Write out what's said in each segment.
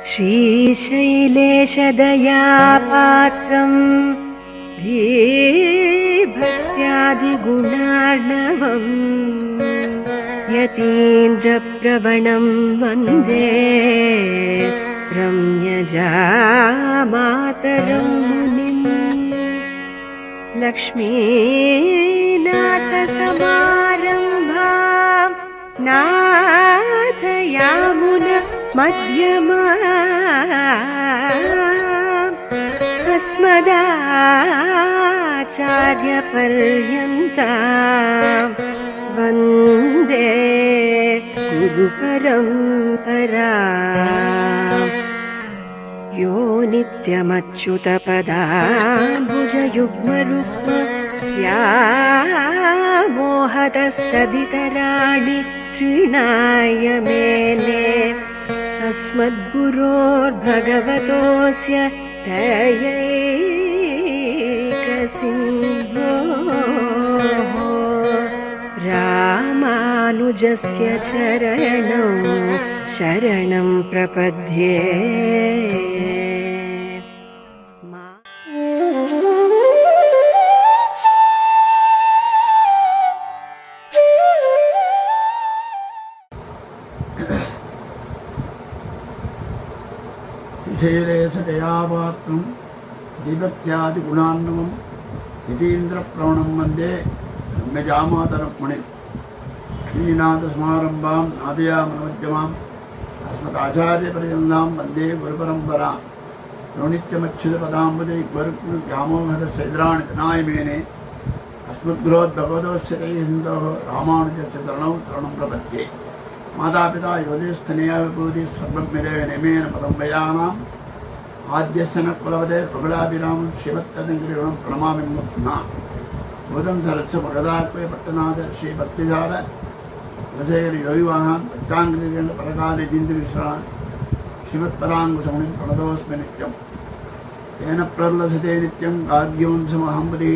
श्रीशैलेशदयापात्रम् धीभक्त्यादिगुणार्णवम् यतीन्द्रप्रवणं वन्दे रम्यजामातरं मुनिम् लक्ष्मीनाथसमारम्भां नाथयामुन अस्मदाचार्यपर्यन्तां वन्दे गुरुपरम्पराम् यो नित्यमच्युतपदाम्बुजयुग्मरुक्म व्यामोहतस्तदितराणि तृणाय मेने अस्मद्गुरोर्भगवतोऽस्य दयैकसिन्धोः रामानुजस्य चरणौ शरणं प्रपद्ये। श्रीशैलेशदयापात्रं दीभक्त्यादिगुणार्णवं यतीन्द्रप्रवणं वन्दे रम्यजामातरं मुनिम् श्रीनाथसमारम्भां नादयामनोद्यमाम् अस्मदाचार्यपर्यन्तां वन्दे गुरुपरम्पराम् यो नित्यमच्युतपदाम्बुजै व्यामोहतस्यैद्राणि तृणाय मेने अस्मद्गुरोद्भगवतोऽस्य दैकसिन्धोः रामानुजस्य चरणौ शरणं प्रपद्ये। मातापिता युवतिस्तनया विभूति सर्वं मिलेव निमेन पदं वयानाम् आद्यस्य न कुलवते प्रबलाभिरामं श्रीभक्तगिरिवं प्रणमामि पुनः भूतं सरस्य भगदात्मय पट्टनाथ श्रीभक्तिसार रसैर योगिवाहान् भक्ताङ्गिरेण परकादिजिन्दुविश्रान् श्रीमत्पराङ्कुशमुनिं प्रणतोऽस्मि नित्यं तेन प्रलसते नित्यं गार्ग्यवंशमहम्पति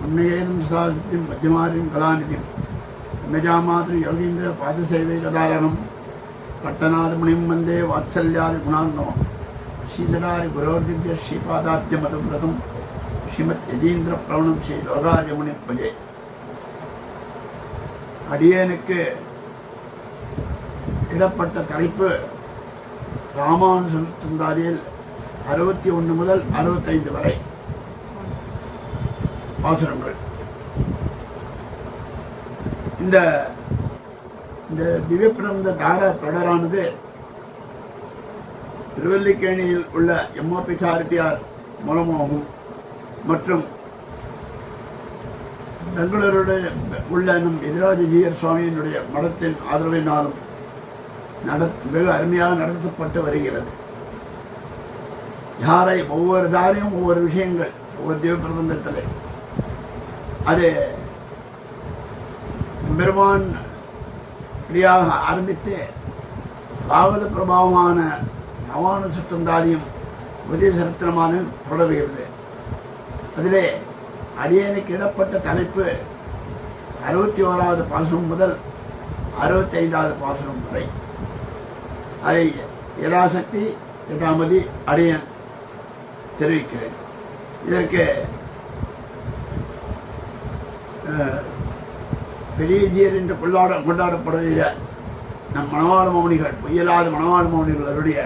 मन्येनं सदा सत्यं मध्यमारिं कलानिधिं रम्यजामातृ योगीन्द्र पादसेवैकदारणं पट्टनाथमुनिं वन्दे वात्सल्यादिगुणार्णवम् श्रीसदारि गुरोर्दिव्य श्रीपादाब्जमतव्रतं श्रीमद्यतीन्द्रप्रवणं श्री லோகாரியமுனிம் பஜே. அடியேனுக்கு இடப்பட்ட தலைப்பு ராமானுஜந்தாதியில் 61 முதல் 65 வரை பாசுரங்கள். இந்த திவ்யப்பிரபந்த தார தொடரானது திருவல்லிக்கேணியில் உள்ள எம்ஓபி சாரிட்டியார் மூலமாகவும் மற்றும் பெங்களூருடைய உள்ள நம் எதிராஜிஜியர் சுவாமியினுடைய மடத்தின் ஆதரவினாலும் வெகு அருமையாக நடத்தப்பட்டு வருகிறது. யாரை ஒவ்வொரு தாரையும் ஒவ்வொரு விஷயங்கள் ஒவ்வொரு திவ்யப்பிரபந்தத்தில் அது பெருமான் பிரியாக ஆரம்பித்து பாகவத பிரபாவமான நவானு சுற்றந்தாதியும் உதயசரத்திரமான தொடர்கிறது. அதிலே அடியேனுக்கு இடப்பட்ட தலைப்பு 61வது பாசுரம் முதல் 65வது பாசுரம் வரை. அதை யதாசக்தி யதாமதி அடியேன் தெரிவிக்கிறேன். இதற்கு பெரியஜியர் என்று கொண்டாடப்படுகிற நம் மணவாள மௌனிகள் பொய்யலாத மணவாள மௌனிகளுடைய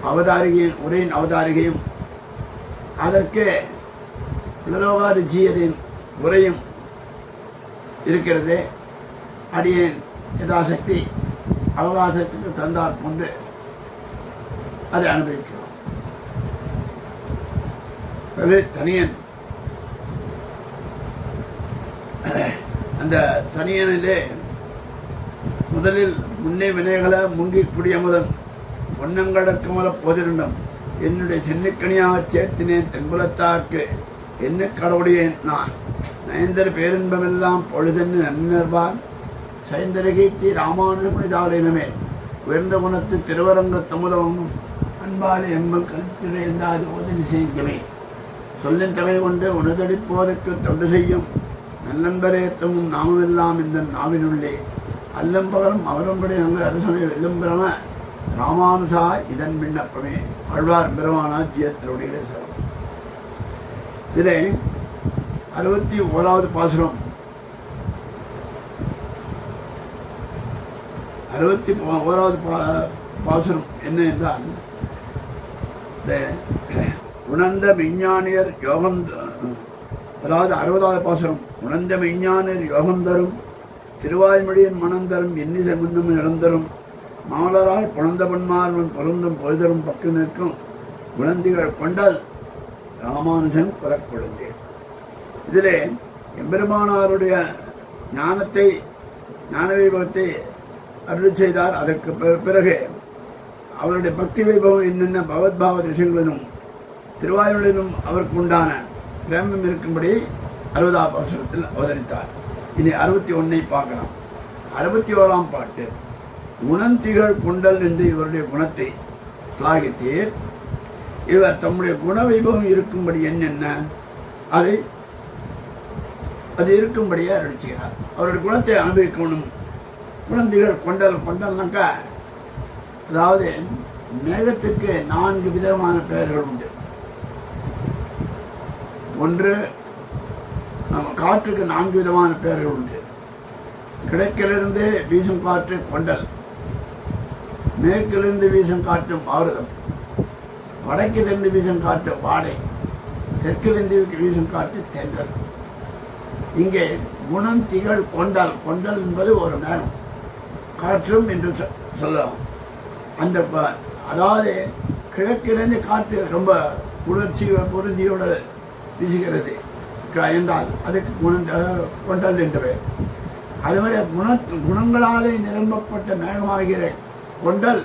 அவதாரிகையும் உரையின் அவதாரிகையும் அதற்கு லோகாரிஜியரின் உரையும் இருக்கிறது. அடியேன் யதாசக்தி அவகாசத்துக்கு தந்தார் கொண்டு அதை அனுபவிக்கிறோம். தனியன் அந்த தனியனிலே முதலில் முன்னே வினைகளை முங்கி குடியமுதன் பொன்னங்கடக்குமல போதிருண்டம் என்னுடைய சென்னிக்கணியாக சேர்த்தினேன் தென்புலத்தார்க்கு என்ன கடவுடையேன் நான் நயந்தர பேரின்பமெல்லாம் பொழுதென்னு நன்னினர்வான் சைந்தரகீர்த்தி ராமானுஜ புனிதாலயமே உயர்ந்த குணத்து திருவரங்க தமுதமும் அன்பாலே எம்மன் கருத்திலே என்றாது ஓதனை செய்யுமே சொல்லின் தகை கொண்டு உணதடிப்போதற்கு தொண்டு செய்யும் நல்லன்பரேத்தமும் நாமெல்லாம் இந்த நாவினுள்ளே அல்லம்பகலும் அவரும்படி அங்கு அரசனை வெல்லும்பிரம ராமானுசா இதன் விண்ணப்பமே. ஆழ்வார் பெருமானா ஜியத்தினுடைய சிறப்பு. இதிலே 61வது பாசுரம் 61வது பாசுரம் என்ன என்றால், உணர்ந்த விஞ்ஞானியர் யோகம், அதாவது 60வது பாசுரம், உணர்ந்த விஞ்ஞானியர் யோகம் தரும் திருவாய்மொழியின் மனம் தரும் எண்ணிசை முன்னும் இழந்தரும் மாமலரால் புணர்ந்த பன்மார்வன் பொருந்தும் பொழுதரும் பக்கு நிற்கும் குணந்திகள் கொண்டால் ராமானுஜன் குறக்கொழுந்தே. இதிலே எம்பெருமானாருடைய ஞானத்தை, ஞான வைபவத்தை அருள் செய்தார். அதற்கு பிறகு அவருடைய பக்தி வைபவம் என்னென்ன பகவத்பாவ விஷயங்களிலும் திருவாயுடனும் அவருக்கு உண்டான பிரேமம் இருக்கும்படி 60ஆம் பாசுரத்தில் அவதரித்தார். இனி 61 பார்க்கலாம். 61ஆம் பாட்டு, குணந்திகள் குண்டல் என்று இவருடைய குணத்தை ஸ்லாகித்தீர். இவர் தம்முடைய குண வைபவம் இருக்கும்படி என்னென்ன அது இருக்கும்படியே அருள் செய்கிறார். அவருடைய குணத்தை அனுபவிக்கணும். குணந்திகள் கொண்டல், கொண்டல்னாக்கா அதாவது மேகத்துக்கு 4 விதமான பெயர்கள் உண்டு. ஒன்று, நம்ம காற்றுக்கு 4 விதமான பெயர்கள் உண்டு. கிழக்கிலிருந்து வீசும் காற்று கொண்டல், மேற்கிலிருந்து வீசும் காற்று மாருதம், வடக்கிலிருந்து வீசும் காற்று வாடை, தெற்கிலிருந்து வீசும் காற்று தென்றல். இங்கே குணம் திகழ் கொண்டல், கொண்டல் என்பது ஒரு மேகம், காற்றும் என்று சொல்லலாம். அந்த அதாவது கிழக்கிலிருந்து காற்று ரொம்ப குளிர்ச்சி பொருந்தியோடு வீசுகிறது என்றால் அதுக்கு கொண்டல் என்று பெயர். அது மாதிரி குணங்களாலே நிரம்பப்பட்ட மேகமாகிற கொண்டல்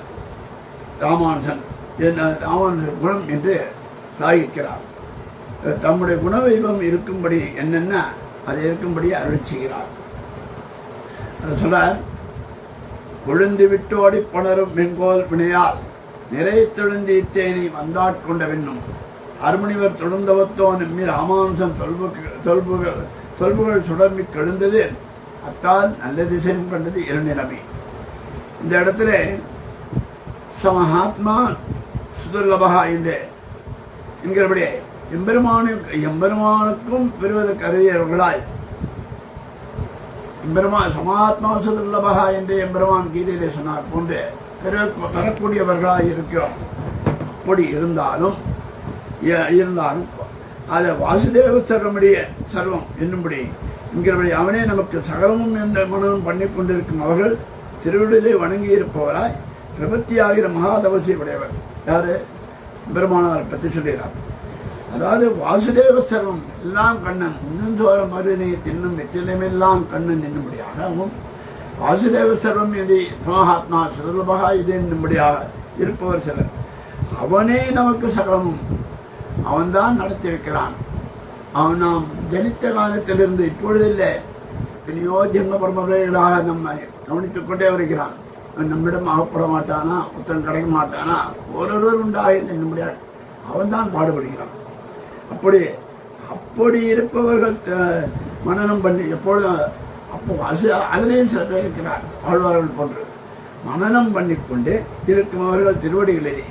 ராமானுஜன் குணம் என்று சாகிக்கிறார். தம்முடைய குண வைபவம் இருக்கும்படி என்னென்ன அது இருக்கும்படி அருள் செய்கிறார். சொல்றார், கொழுந்து விட்டோடி புணரும் மென்கோல் வினையால் நிறை தொழுந்து இட்டேனை வந்தாட்கொண்ட வென்னும் அருமணிவர் தொடர்ந்தவத்தோன் எம்மி ராமானுஜன் தொல்புகள் சுடர்மி கெழுந்தது அத்தால் நல்ல திசையும் கண்டது இரண்டினமே. இந்த இடத்துல சமஹாத்மா சுதுர்லபகா என்கிறபடியே எம்பெருமானுக்கும் பெறுவதற்கு அறிவியவர்களாய் சமாத்மா சுதுர்லபகா என்று எம்பெருமான் கீதையிலே சொன்னார் போன்று பெறக்கூடியவர்களாய் இருக்கிறோம். அப்படி இருந்தாலும் அதை வாசுதேவ சர்வம் என்னும்படி என்கிறபடி அவனே நமக்கு சகலமும் என்ற மனமும் பண்ணி கொண்டிருக்கும் அவர்கள் திருவிழிலே வணங்கி இருப்பவராய் பிரபத்தியாகிற மகாதவசி உடையவர். யாரு? பெருமானாரை பற்றி சொல்கிறார். அதாவது வாசுதேவ சர்வம் எல்லாம் கண்ணன், இன்னும் மருவினை தின்னும் வெற்றிலமெல்லாம் கண்ணன் என்னும்படியாகவும் வாசுதேவ சர்வம் இது சமஹாத்மா சுரலபகா இது என்னும்படியாக இருப்பவர் சிலர். அவனே நமக்கு சகலமும் அவன்தான் நடத்தி வைக்கிறான். அவன் நாம் ஜனித்த காலத்திலிருந்து இப்பொழுதில்லை, எத்தனையோ ஜென்ம பரம்பரைகளாக நம்மை கவனித்துக் கொண்டே வருகிறான். நம்மிடம் ஆகப்பட மாட்டானா, உத்தரன் கிடைக்க மாட்டானா, ஒருவர் உண்டாக என்னுடைய அவன் தான் பாடுபடுகிறான். அப்படி இருப்பவர்கள் மனனம் பண்ணி எப்பொழுதும் அப்போ அதிலே சில பேர் இருக்கிறார் ஆழ்வார்கள் போன்று மனனம் பண்ணிக்கொண்டு இருக்குமவர்கள் திருவடிகளிலே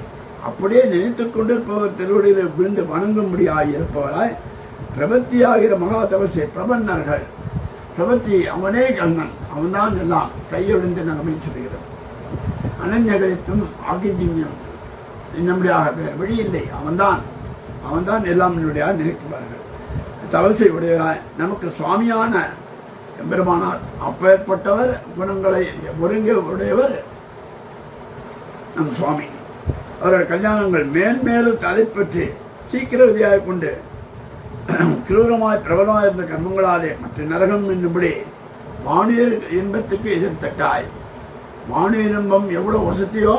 அப்படியே நினைத்துக் கொண்டிருப்பவர் திருவடியிலே விழுந்து வணங்கும்படியாக இருப்பவராய் பிரபத்தியாகிற மகா தபசை பிரபன்னர்கள். பிரபத்தி அவனே கண்ணன், அவன்தான் எல்லாம் கையொழிந்து நகமை சொல்கிறோம். அனன்யகரித்தும் ஆக்கிஞ்சியம் என்னுடையாக பேர் வழியில்லை, அவன்தான் எல்லாம் என்னுடைய நினைக்கிறார்கள். தவசை உடையவராய் நமக்கு சுவாமியான எம்பெருமானார். அப்பேற்பட்டவர் குணங்களை ஒருங்கே உடையவர் நம் சுவாமி. அவருடைய கல்யாணங்கள் மேன்மேலும் தலைப்பற்றி சீக்கிரவதியாக கொண்டு கிரூரமாய் பிரபலமாக இருந்த கர்மங்களாலே மற்ற நரகம் என்னும்படி வானுயர் இன்பத்துக்கு எதிர்த்தட்டாய். வானுயர் இன்பம் எவ்வளோ வசதியோ,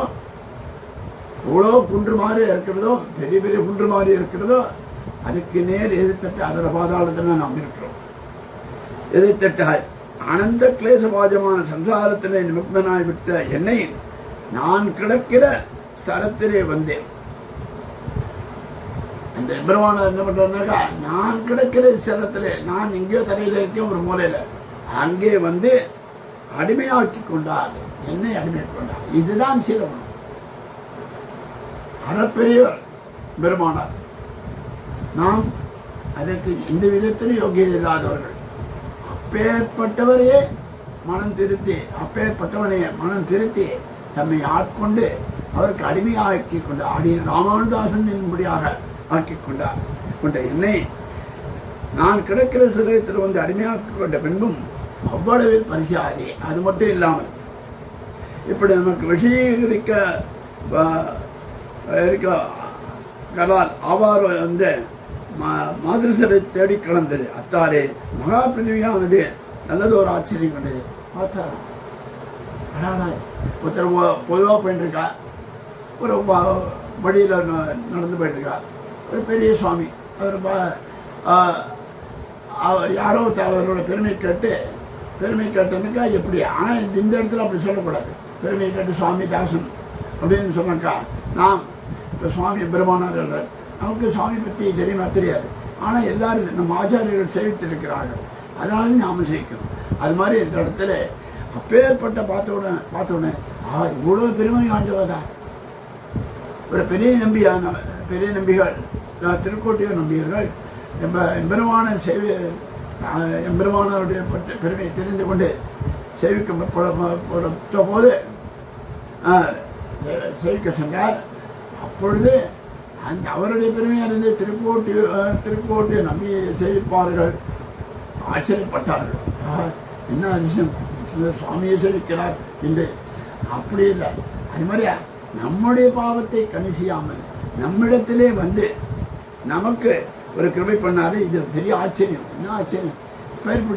எவ்வளோ குன்று மாறி இருக்கிறதோ, பெரிய பெரிய குன்று மாறி இருக்கிறதோ, அதுக்கு நேர் எதிர்த்தட்டு அதர பாதாளத்தில் நாம் இருக்கிறோம். எதிர்த்தட்டாய் ஆனந்த கிளேசபாஜமான சம்சாரத்திலே நிமக்னாய் விட்ட என்னை நான் கிடக்கிற ஸ்தலத்திலே வந்தேன். அந்த எம்பெருமானார் என்ன பண்றாருனாக்கா, நான் கிடக்கிற ஸ்தலத்திலே, நான் எங்கேயோ தரையில் இருக்கேன் ஒரு மூலையில, அங்கே வந்து அடிமையாக்கி கொண்டார், என்னை அடிமை கொண்டார். இதுதான் சீலமனம். அறப்பெரியவர் பெருமானார். நாம் அதற்கு எந்த விதத்திலும் யோகியதை இல்லாதவர்கள். அப்பேற்பட்டவரையே மனம் திருத்தி, அப்பேற்பட்டவனையே மனம் திருத்தி தம்மை ஆட்கொண்டு அவருக்கு அடிமையாக்கி கொண்டு ராமானுதாசன் என்படியாக ஆக்கி கொண்ட என்னை நான் கிடக்கிற சிலையத்தில் வந்து அடிமையாக்கி கொண்ட பின்பும் அவ்வளவில் பரிசாதே. அது மட்டும் இல்லாமல் இப்படி நமக்கு விஷயீகரிக்க கலால் ஆவார் வந்து மாதிரிசரை தேடி கலந்தது. அத்தாலே மகா பிரிவியானது நல்லது ஒரு ஆச்சரியம் கொண்டது. பார்த்தாரா ஒருத்தர் பொதுவாக போயிட்டுருக்கா, ஒரு வழியில் நடந்து போயிட்டுருக்கா, ஒரு பெரிய சுவாமி அவர் யாரோ அவரோட பெருமை கேட்டனுக்கா எப்படி. ஆனால் இந்த இடத்துல அப்படி சொல்லக்கூடாது. பெருமை கேட்டு சுவாமி தாசன் அப்படின்னு சொன்னாக்கா, நாம் இப்போ சுவாமி பெருமானார் நமக்கு சுவாமி பற்றி தெரியுமா தெரியாது. ஆனால் எல்லாரும் நம்ம ஆச்சாரியர்கள் சேவித்திருக்கிறார்கள், அதனால நாம் சேர்க்கணும். அது மாதிரி இந்த இடத்துல அப்பேற்பட்ட பார்த்தோடனே இவ்வளோ பெருமை ஆண்டவதா ஒரு பெரிய நம்பிகள் திருக்கோட்டியூர் நம்பியர்கள் எம்பெருமானவருடைய பெருமையை தெரிந்து கொண்டு சேவிக்கப்பட்ட போது சேவிக்க சென்றார். அப்பொழுது அந்த அவருடைய பெருமையிலிருந்து திருக்கோட்டியூர் நம்பி சேவிப்பார்கள் ஆச்சரியப்பட்டார்கள். என்ன அதிசயம், சுவாமியை சேவிக்கிறார் என்று. அப்படி இல்லை. அது மாதிரியா நம்முடைய பாவத்தை கணிசியாமல் நம்மிடத்திலே வந்து நமக்கு ஒரு கிருபை பண்ணாரு. இது பெரிய ஆச்சரியம். என்ன ஆச்சரியம்,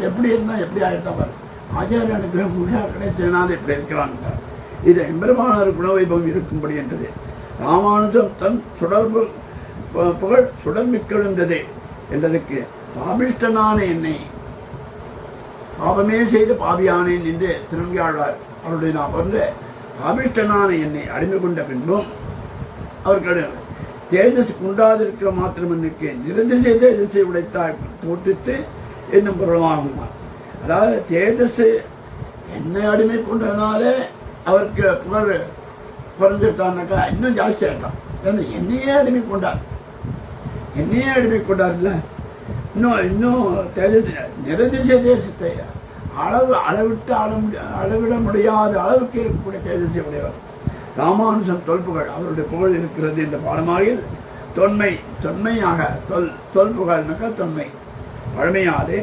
எப்படி இருந்தால் எப்படி ஆகிட்டா பாரு. ஆச்சாரிய அனுகிரகம் முழுசாக கிடைச்சதுனால இப்படி இருக்கிறான். இது எம்பெருமானார் குணவைபவம் இருக்கும்படி என்றது. ராமானுஜம் தன் புகழ் சுடர்மிக்கெழுந்தது என்றதுக்கு பாபிஷ்டனான என்னை பாவமே செய்து பாவியானேன் என்று திருவிழாழ்வார் அவருடைய நான் வந்து பாபிஷ்டனான என்னை அடிமை கொண்ட பின்பும் அவர்கள் தேஜஸ் குண்டாதிருக்கிற மாத்திரமன்னுக்கு நிரதிசை தேஜஸை உடைத்தாய் தோற்றித்து என்னும் பொருளமாகுமா. அதாவது தேஜஸ் என்னை அடிமை கொண்டதுனாலே அவருக்கு புகழ் குறைஞ்சிட்டான்னாக்கா இன்னும் ஜாஸ்தி ஆகிட்டான். ஏன்னா என்னையே அடிமை கொண்டார் இல்லை, இன்னும் தேஜஸ் நிரதிசை தேசத்தை அளவிட முடியாத அளவுக்கு இருக்கக்கூடிய தேஜஸை உடையவர் ராமானுஜம் தொல்புகழ் அவருடைய புகழ் இருக்கிறது என்ற பாடமாகில் தொன்மையாக தொல்புகழ்னாக்கா தொன்மை பழமையாலே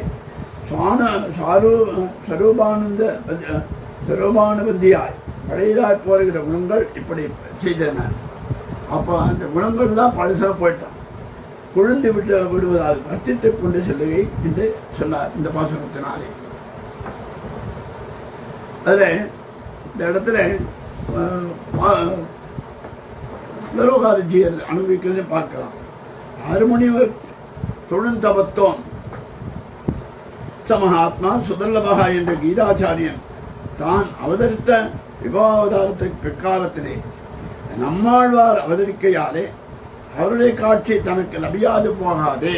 சரூபானுபந்தியாய் பழையதாய் போகிற குணங்கள் இப்படி செய்தன. அப்போ அந்த குணங்கள் தான் பழசாக போயிட்டான். குழுந்து விடுவதால் வர்த்தித்துக் கொண்டு செல்லுவை என்று சொன்னார் இந்த பாசனத்தினாலே. அதில் இந்த இடத்துல லோகாரஜியர் அனுபவிக்கிறதை பார்க்கலாம். அருமுனிவர் தொழுந்தபத்தோம் சமஹாத்மா சுதல்லபகா என்ற கீதாச்சாரியன் தான் அவதரித்த விவாவதாரத்திற்கு பிற்காலத்திலே நம்மாழ்வார் அவதரிக்கையாலே அவருடைய காட்சி தனக்கு லபியாது போகாதே.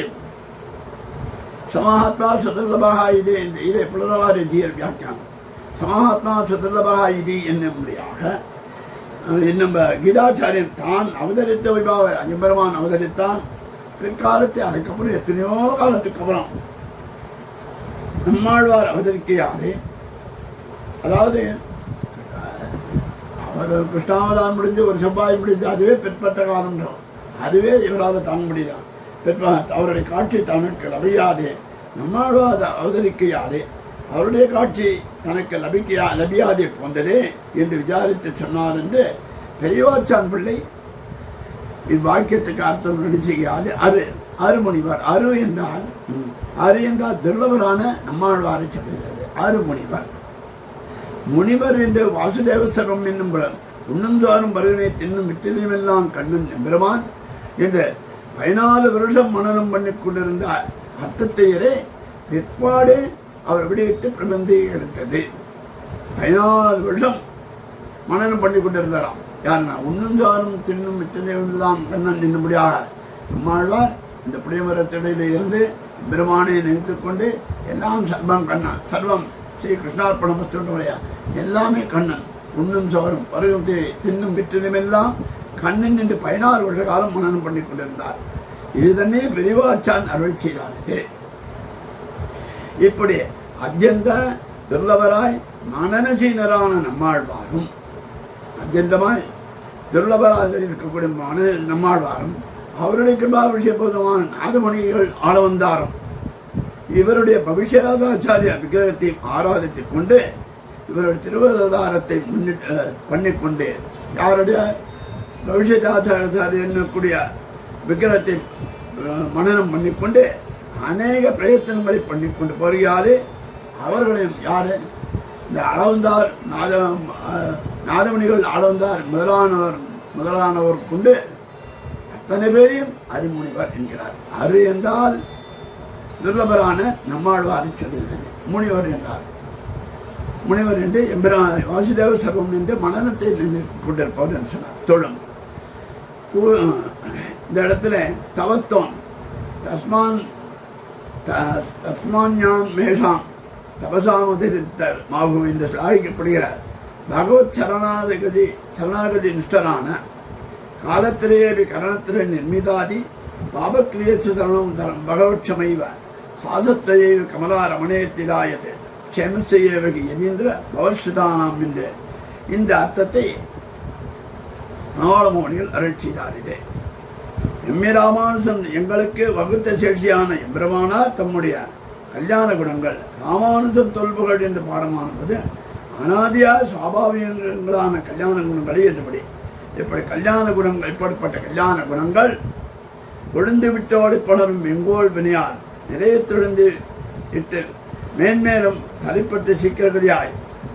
சமஹாத்மா சுதல்லபகா இது என்று இதை புலரவாரஜியர் வியாக்கியானம். சமஹாத்மா சுதல்லபகா இது என்னும்படியாக என்னும் கீதாச்சாரியன் தான் அவதரித்த விபாவ எம்பெருமான் அவதரித்தான். பிற்காலத்தை அதுக்கப்புறம் எத்தனையோ காலத்துக்கு அப்புறம் நம்மாழ்வார் அவதரிக்கையாலே, அதாவது அவர் கிருஷ்ணாவதாரம் முடிஞ்சு ஒரு செவ்வாய் முடிஞ்சு அதுவே பிற்பட்ட காலம், அதுவே இவரால் தாங்க முடியலாம். அவருடைய காட்சி தனக்கு லபியாதே, நம்மாழ்வார் அவதரிக்கையாலே அவருடைய காட்சி தனக்கு லபியாதே போந்ததே என்று விசாரித்து சொன்னார் என்று பெரியவாச்சான் பிள்ளை இவ்வாக்கியத்துக்கு அர்த்தம் நடிச்சுகையாது. அருமுனிவர் அரு என்றால் துர்லபரான நம்மாழ்வாரை சொல்கிறது. அருமுனிவர் முனிவர் என்று வாசுதேவ சர்வம் என்னும் உண்ணும்சாரும் பருகனை தின்னும் விட்டிலையுமெல்லாம் கண்ணன் எம்பெருமான் என்று 14 வருஷம் மனனம் பண்ணி கொண்டிருந்த அர்த்தத்தையரே பிற்பாடு அவர் விடையிட்டு பிரபந்தி எடுத்தது. 14 வருஷம் மனனம் பண்ணி கொண்டிருந்தாராம். யாருன்னா உண்ணும்சாரும் தின்னும் விட்டிலையுமெல்லாம் கண்ணன் என்னும்படியாக நம்மாழ்வார் இந்த புளியமரத்திடையில இருந்து பெருமானை நினைத்துக் கொண்டு எல்லாம் சர்வம் கண்ணன், சர்வம் ஸ்ரீ கிருஷ்ணார்ப்பணமஸ்து எல்லாமே கண்ணன், உண்ணும் சவரும் பருகும் தின்னும் விற்றிலுமெல்லாம் கண்ணன் என்று 16 வருஷ காலம் மனனம் பண்ணி கொண்டிருந்தார். இது தன்னே பெரியவாச்சான் அருள் செய்தானே. இப்படி அத்தியந்த துர்லபராய் மனநசீனரான நம்மாழ்வாரும் அத்தியந்தமாய் துர்லபராக இருக்கக்கூடிய நம்மாழ்வாரும் அவருடைய கிருபாபிஷேகமான நாதமணிகள் ஆள வந்தாரும் இவருடைய பவிஷ்யாதாச்சாரிய விக்கிரகத்தையும் ஆராதித்துக் கொண்டு இவருடைய திருவதாரத்தை பண்ணிக்கொண்டு யாருடைய பவிஷ்யாச்சாரிய என்னக்கூடிய விக்கிரகத்தை மனனம் பண்ணிக்கொண்டு அநேக பிரயத்தனங்களை பண்ணிக்கொண்டு போகிறாலே அவர்களையும் யாரு இந்த அளவந்தார் நாதமணிகள் அளவந்தார் முதலானவர் கொண்டு அத்தனை பேரையும் அரிமுனிவர் என்கிறார். அரு என்றால் துர்லபரான நம்மாழ்வாரை சொல்லுகிறது. முனிவர் என்றார். முனிவர் என்று வாசுதேவ சர்வம் என்று மனநத்தை கொண்டிருப்பவர் என்று சொன்னார். தொழும் இந்த இடத்துல தவத்தோன் தஸ்மான்யாம் மேஷாம் தபசாமுதிரித்தர் மாகும் என்று ஸ்லாகிக்கப்படுகிறார். பகவத் சரணாகதி நிஷ்டரான காலத்திலேயே கரணத்திலே நிர்மிதாதி பாபக்கிரியசு சரணம் பகவட்சமைவ சாசத்தையே கமலா ரமணேத்திதாயது க்ஷேமசையேவகி யதீந்திர பவர்ஷிதானாம் என்று இந்த அர்த்தத்தை மனோரமோனிகள் அருள் செய்தாரிலே. எம்ஏ ராமானுஜன் எங்களுக்கு வகுத்த சேட்சியான எம்பெருமானார் தம்முடைய கல்யாண குணங்கள் ராமானுஜன் தொல்புகள் என்று பாடமானது அனாதியாக சுவாபாவிகங்களான கல்யாண குணங்களை என்றபடி இப்படி கல்யாண குணங்கள் இப்படிப்பட்ட கல்யாண குணங்கள் கொழுந்து விட்டோடு பலரும் எங்கோல் வினையால் நிலையத்தொழுந்து இட்டு மேன்மேலும் தலைப்பட்டு சீக்கிரகதியாய்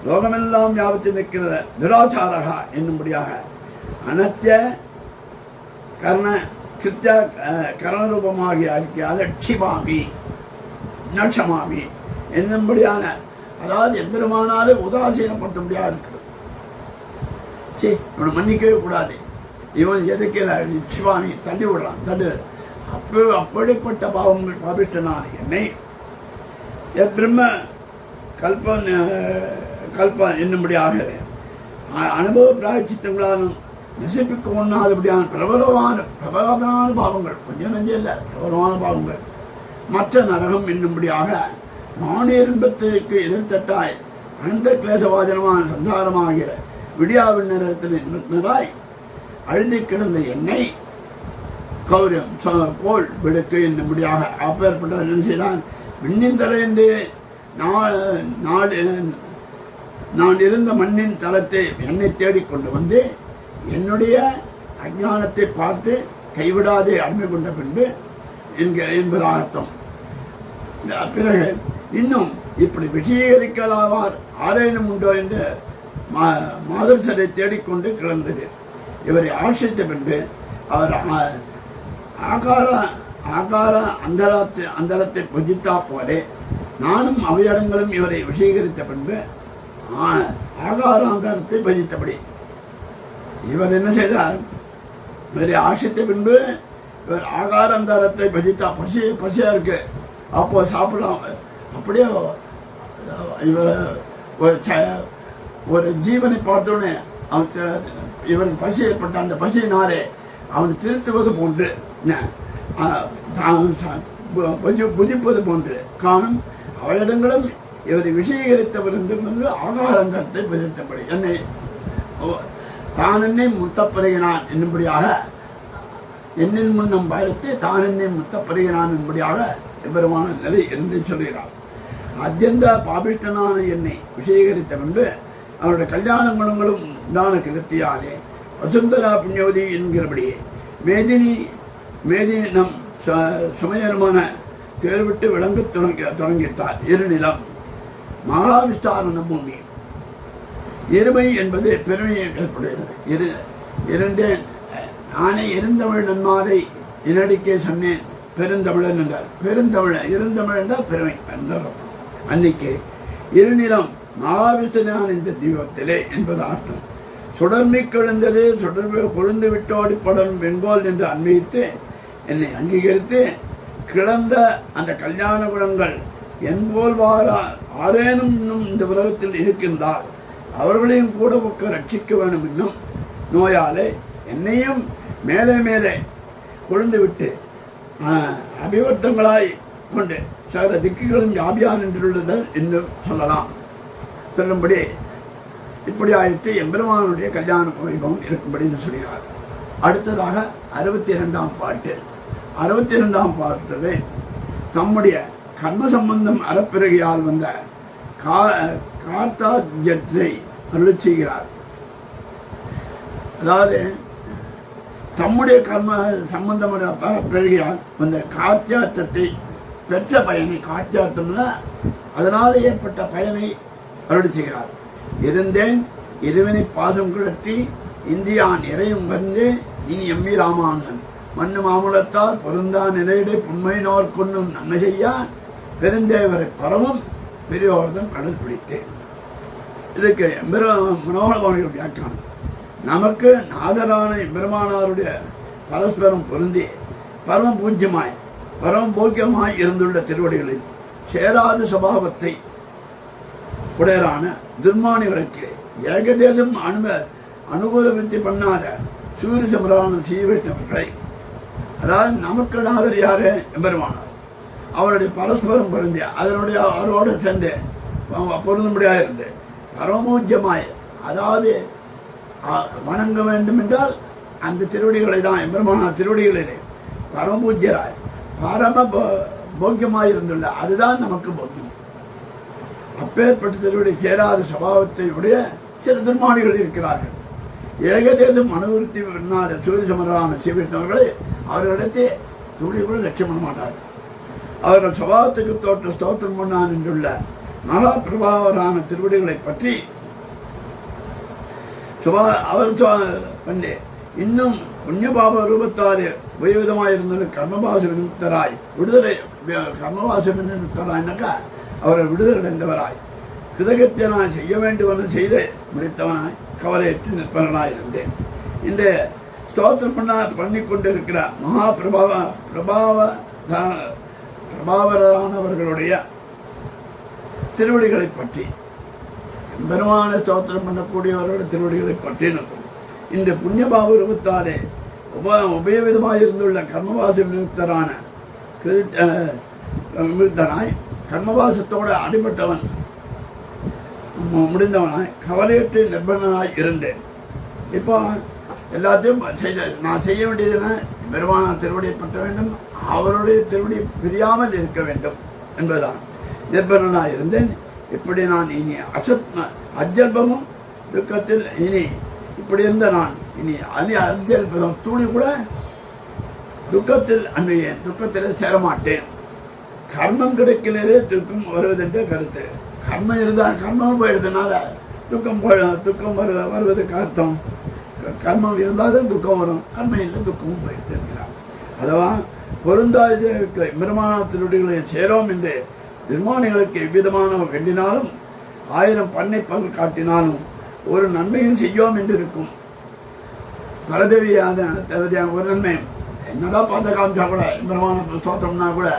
லோகமெல்லாம் யாவத்தில் நிற்கிறது துராச்சாரகா என்னும்படியாக அனத்திய கர்ண கிருத்திய கரணரூபமாகிய அறிக்கையால் க்ஷிபாமி நட்சமாமி என்னும்படியான அதாவது எம்பெருமானாலே உதாசீனப்படுத்த முடியாது இருக்கிறது. சரி இவனை மன்னிக்கவே கூடாது, இவன் எதுக்கு சிவாமி தள்ளி விடுறான் தள்ளி அப்படிப்பட்ட பாவங்கள் பாபிஷ்டனான என்னை பிரம்ம கல்ப என்னும்படியாக அனுபவ பிராயச்சித்தங்களாலும் நசிப்பிக்க ஒண்ணாதபடியான பிரபலமான பாவங்கள் கொஞ்சம் நஞ்சம் இல்லை, பிரபலமான பாவங்கள் மற்ற நரகம் என்னும்படியாக மானியன்பத்திற்கு எதிர்த்தட்டாய் அனந்த கிளேசவாதனமான சந்தாரமாகிற விடியாவின் நேரத்தில் நிற்கிறாய் அழுதி கிடந்த எண்ணெய் கௌரியம் கோல் விடுக்கு என்னும்படியாக அப்பேற்பட்ட என்ன செய்தான் விண்ணின் நான் இருந்த மண்ணின் தளத்தை என்னை தேடிக்கொண்டு வந்து என்னுடைய அஞ்ஞானத்தை பார்த்து கைவிடாதே அண்மை கொண்ட பின்பு என்பது அர்த்தம். பிறகு இன்னும் இப்படி விஷயீகரிக்கலாவார் ஆரேனும் உண்டோ என்று மாதர்சரை தேடிக்கொண்டு கிளர்ந்தது. இவரை ஆசிரித்த பின்பு அவர் ஆகார அந்தரத்தை புஜித்தா போலே நானும் அவையடங்களும் இவரை விஷயீகரித்த பின்பு ஆகாராந்தரத்தை பஜித்தபடி இவர் என்ன செய்தார், இவரை ஆசிரித்த பின்பு இவர் ஆகாராந்தரத்தை பஜித்தா பசியா இருக்கு அப்போ சாப்பிடலாம். அப்படியே இவர் ஒரு ஜீவனை பார்த்தோன்னே அவனுக்கு இவருக்கு பசி ஏற்பட்ட அந்த பசியினாலே அவன் திருத்துவது போன்று புதிப்பது போன்று காணும் அவையிடங்களும் இவரை விஷயீகரித்தவர் என்று ஆகாரந்தரத்தை பதித்தபடி என்னை தான் என்னை முத்தப்பருகினான் என்னும்படியாக என்னின் முன்னம் பார்த்து தான் என்னை முத்தப்பருகினான் என்படியாக எவ்வளவான நிலை இருந்து சொல்கிறார். அத்தியந்த பாபிஷ்டனான என்னை விஷயீகரித்த பின்பு அவருடைய கல்யாண குணங்களும் உண்டான கிருத்தியாலே வசுந்தரா புண்ணியவதி என்கிறபடியே மேதினம் சுமையருமான தேர்விட்டு விளங்க தொடங்கித்தார். இருநிலம் மகாவிஸ்தாரண பூமி எருமை என்பது பெருமையை ஏற்படுகிறது. இருந்தேன் நானே இருந்தமிழ் நன்மாரை என்னடிக்கே சொன்னேன் பெருந்தமிழன் என்றார். பெருந்தமிழன் இருந்தமிழ் என்றால் பெருமை என்றார். அன்னைக்கு இருநிலம் மகாவிஷ்ணனான இந்த தீபத்திலே என்பது அர்த்தம். சுடர்மை கொழுந்தது சுடர்மை கொழுந்து விட்டோடி படரும் வெங்கோல் என்று அன்வயித்து என்னை அங்கீகரித்து கிளந்த அந்த கல்யாண குணங்கள் என்போல் ஆரேனும் இன்னும் இந்த உலகத்தில் இருக்கின்றால் அவர்களையும் கூட ரட்சிக்க வேண்டும் என்னும் நோயாலே என்னையும் மேலே மேலே கொழுந்து விட்டு அபிவர்த்தங்களாய் கொண்டு சகல திக்குகளும் வியாபியான் என்றுள்ளது என்று சொல்லும்படி இப்படி ஆயிட்டு எம்பெருமானுடைய கல்யாண வைபவம் இருக்கும்படி சொல்கிறார். அடுத்ததாக 62ஆம் பாட்டு. 62ஆம் பாட்டு தம்முடைய கர்ம சம்பந்தம் அறப்பிறகையால் வந்த கார்த்தாஜத்தை அருள் செய்கிறார். அதாவது தம்முடைய கர்ம சம்பந்தம் அறப்பிறகையால் வந்த காத்தியார்த்தத்தை பெற்ற பயனை, காத்தியார்த்தம்னா அதனால் ஏற்பட்ட பயனை அருள் செய்கிறார். இருந்தேன் இருவினை பாசம் கிடத்தி இந்தியான் இறையும் வந்து இனி எம்மி ராமானுசன் மண்ணு மாமுலத்தால் பொருந்தா நிலையிடை புண்மையினோர் கொன்னும் நன்மை செய்ய பெருந்தேவரை பரவும் பெரியோர்தம் கடல் பிடித்தேன். இதுக்கு மனோகரமான வியாக்கியானம். நமக்கு நாதரான பெருமானாருடைய பரஸ்பரம் பொருந்தி பரம பூஜ்யமாய் பரம போக்கியமாய் இருந்துள்ள திருவடிகளில் சேராத சுபாவத்தை உடையரான துர்மானிகளுக்கு ஏகதேசம் அனுகூல விருத்தி பண்ணாத சூரிய சமரான ஸ்ரீவிஷ்ணவர்களை, அதாவது நமக்கு நாதர் யாரு எம்பெருமானார், அவருடைய பரஸ்பரம் பொருந்திய அதனுடைய அவரோடு சேர்ந்து பொருந்த முடியாது இருந்து பரமபூஜ்யமாய், அதாவது வணங்க வேண்டும் என்றால் அந்த திருவடிகளை தான் எம்பெருமானார் திருவடிகளிலே பரமபூஜ்யராய் பரம போக்கியமாய் இருந்துள்ள அதுதான் நமக்கு போக்கியம். அப்பேற்பட்ட திருவடி சேராத சுபாவத்தை உடைய சில துர்மானிகள் இருக்கிறார்கள். ஏகதேசம் அனுபவித்து பண்ணாத சூரிய சமரான ஸ்ரீவிஷ்ணவர்களை அவர்களிடத்தே துளி கூட லட்சியம் பண்ண மாட்டார்கள். அவர்கள் சுபாவத்துக்கு தோற்ற ஸ்தோத்திரம் பண்ணான் என்றுள்ள மகா பிரபாவரான திருவடிகளை பற்றி அவர் பண்ணி இன்னும் புண்ணியபாப ரூபத்தாலே உபயோகமாயிருந்த கர்மபாச விமுக்தராய் விடுதலை கர்மபாச விமுக்தராய்னாக்கா அவரை விடுதலை அடைந்தவராய் கிருதகத்தியனாய் செய்ய வேண்டுமென செய்து முடித்தவனாய் கவலையற்று நிற்பவனாய் இருந்தேன். இந்த ஸ்தோத்திரம் பண்ணி கொண்டிருக்கிற மகா பிரபாவரானவர்களுடைய திருவடிகளை பற்றி பெருமான ஸ்தோத்திரம் பண்ணக்கூடியவர்களுடைய திருவடிகளை பற்றி நிற்கும். இந்த புண்ணியபாவ ரூபத்தாலே உபயோகமாக இருந்துள்ள கர்மவாச விமுக்தரான விமுக்தனாய் கர்மவாசத்தோடு அடிபட்டவன் முடிந்தவனாய் கவலையற்று நிர்பந்தனாய் இருந்தேன். இப்போ எல்லாத்தையும் நான் செய்ய வேண்டியதுன்னா பெருமான திருவடியை பற்ற வேண்டும், அவருடைய திருவடி பிரியாமல் இருக்க வேண்டும் என்பதுதான். நிர்பந்தனாய் இருந்தேன். இப்படி நான் இனி அஜல்பமும் துக்கத்தில் இனி இப்படி இருந்த நான் இனி அஜல்பம் தூணி கூட துக்கத்தில் அன்னையேன், துக்கத்தில் சேரமாட்டேன். கர்மம் கிடைக்கலே துக்கம் வருவதென்ற கருத்து. கர்மம் இருந்தால் கர்மம் போயிடுறதுனால துக்கம் வருவதற்கு அர்த்தம். கர்மம் இருந்தால் தான் துக்கம் வரும், கர்மம் இல்லை துக்கமும் போயிட்டு இருக்கிறார். அதுவா பொருந்தாது பெருமானத்தினுடைய சேரோம் என்று நிர்மாணிகளுக்கு எவ்விதமான வேண்டினாலும் 1000 பண்ணை பங்கு காட்டினாலும் ஒரு நன்மையும் செய்யோம் என்று இருக்கும். பரதவியாத ஒரு நன்மையும் என்னதான் பார்த்த காமிச்சா கூட பெருமான ஸ்தோத்திரம்னா கூட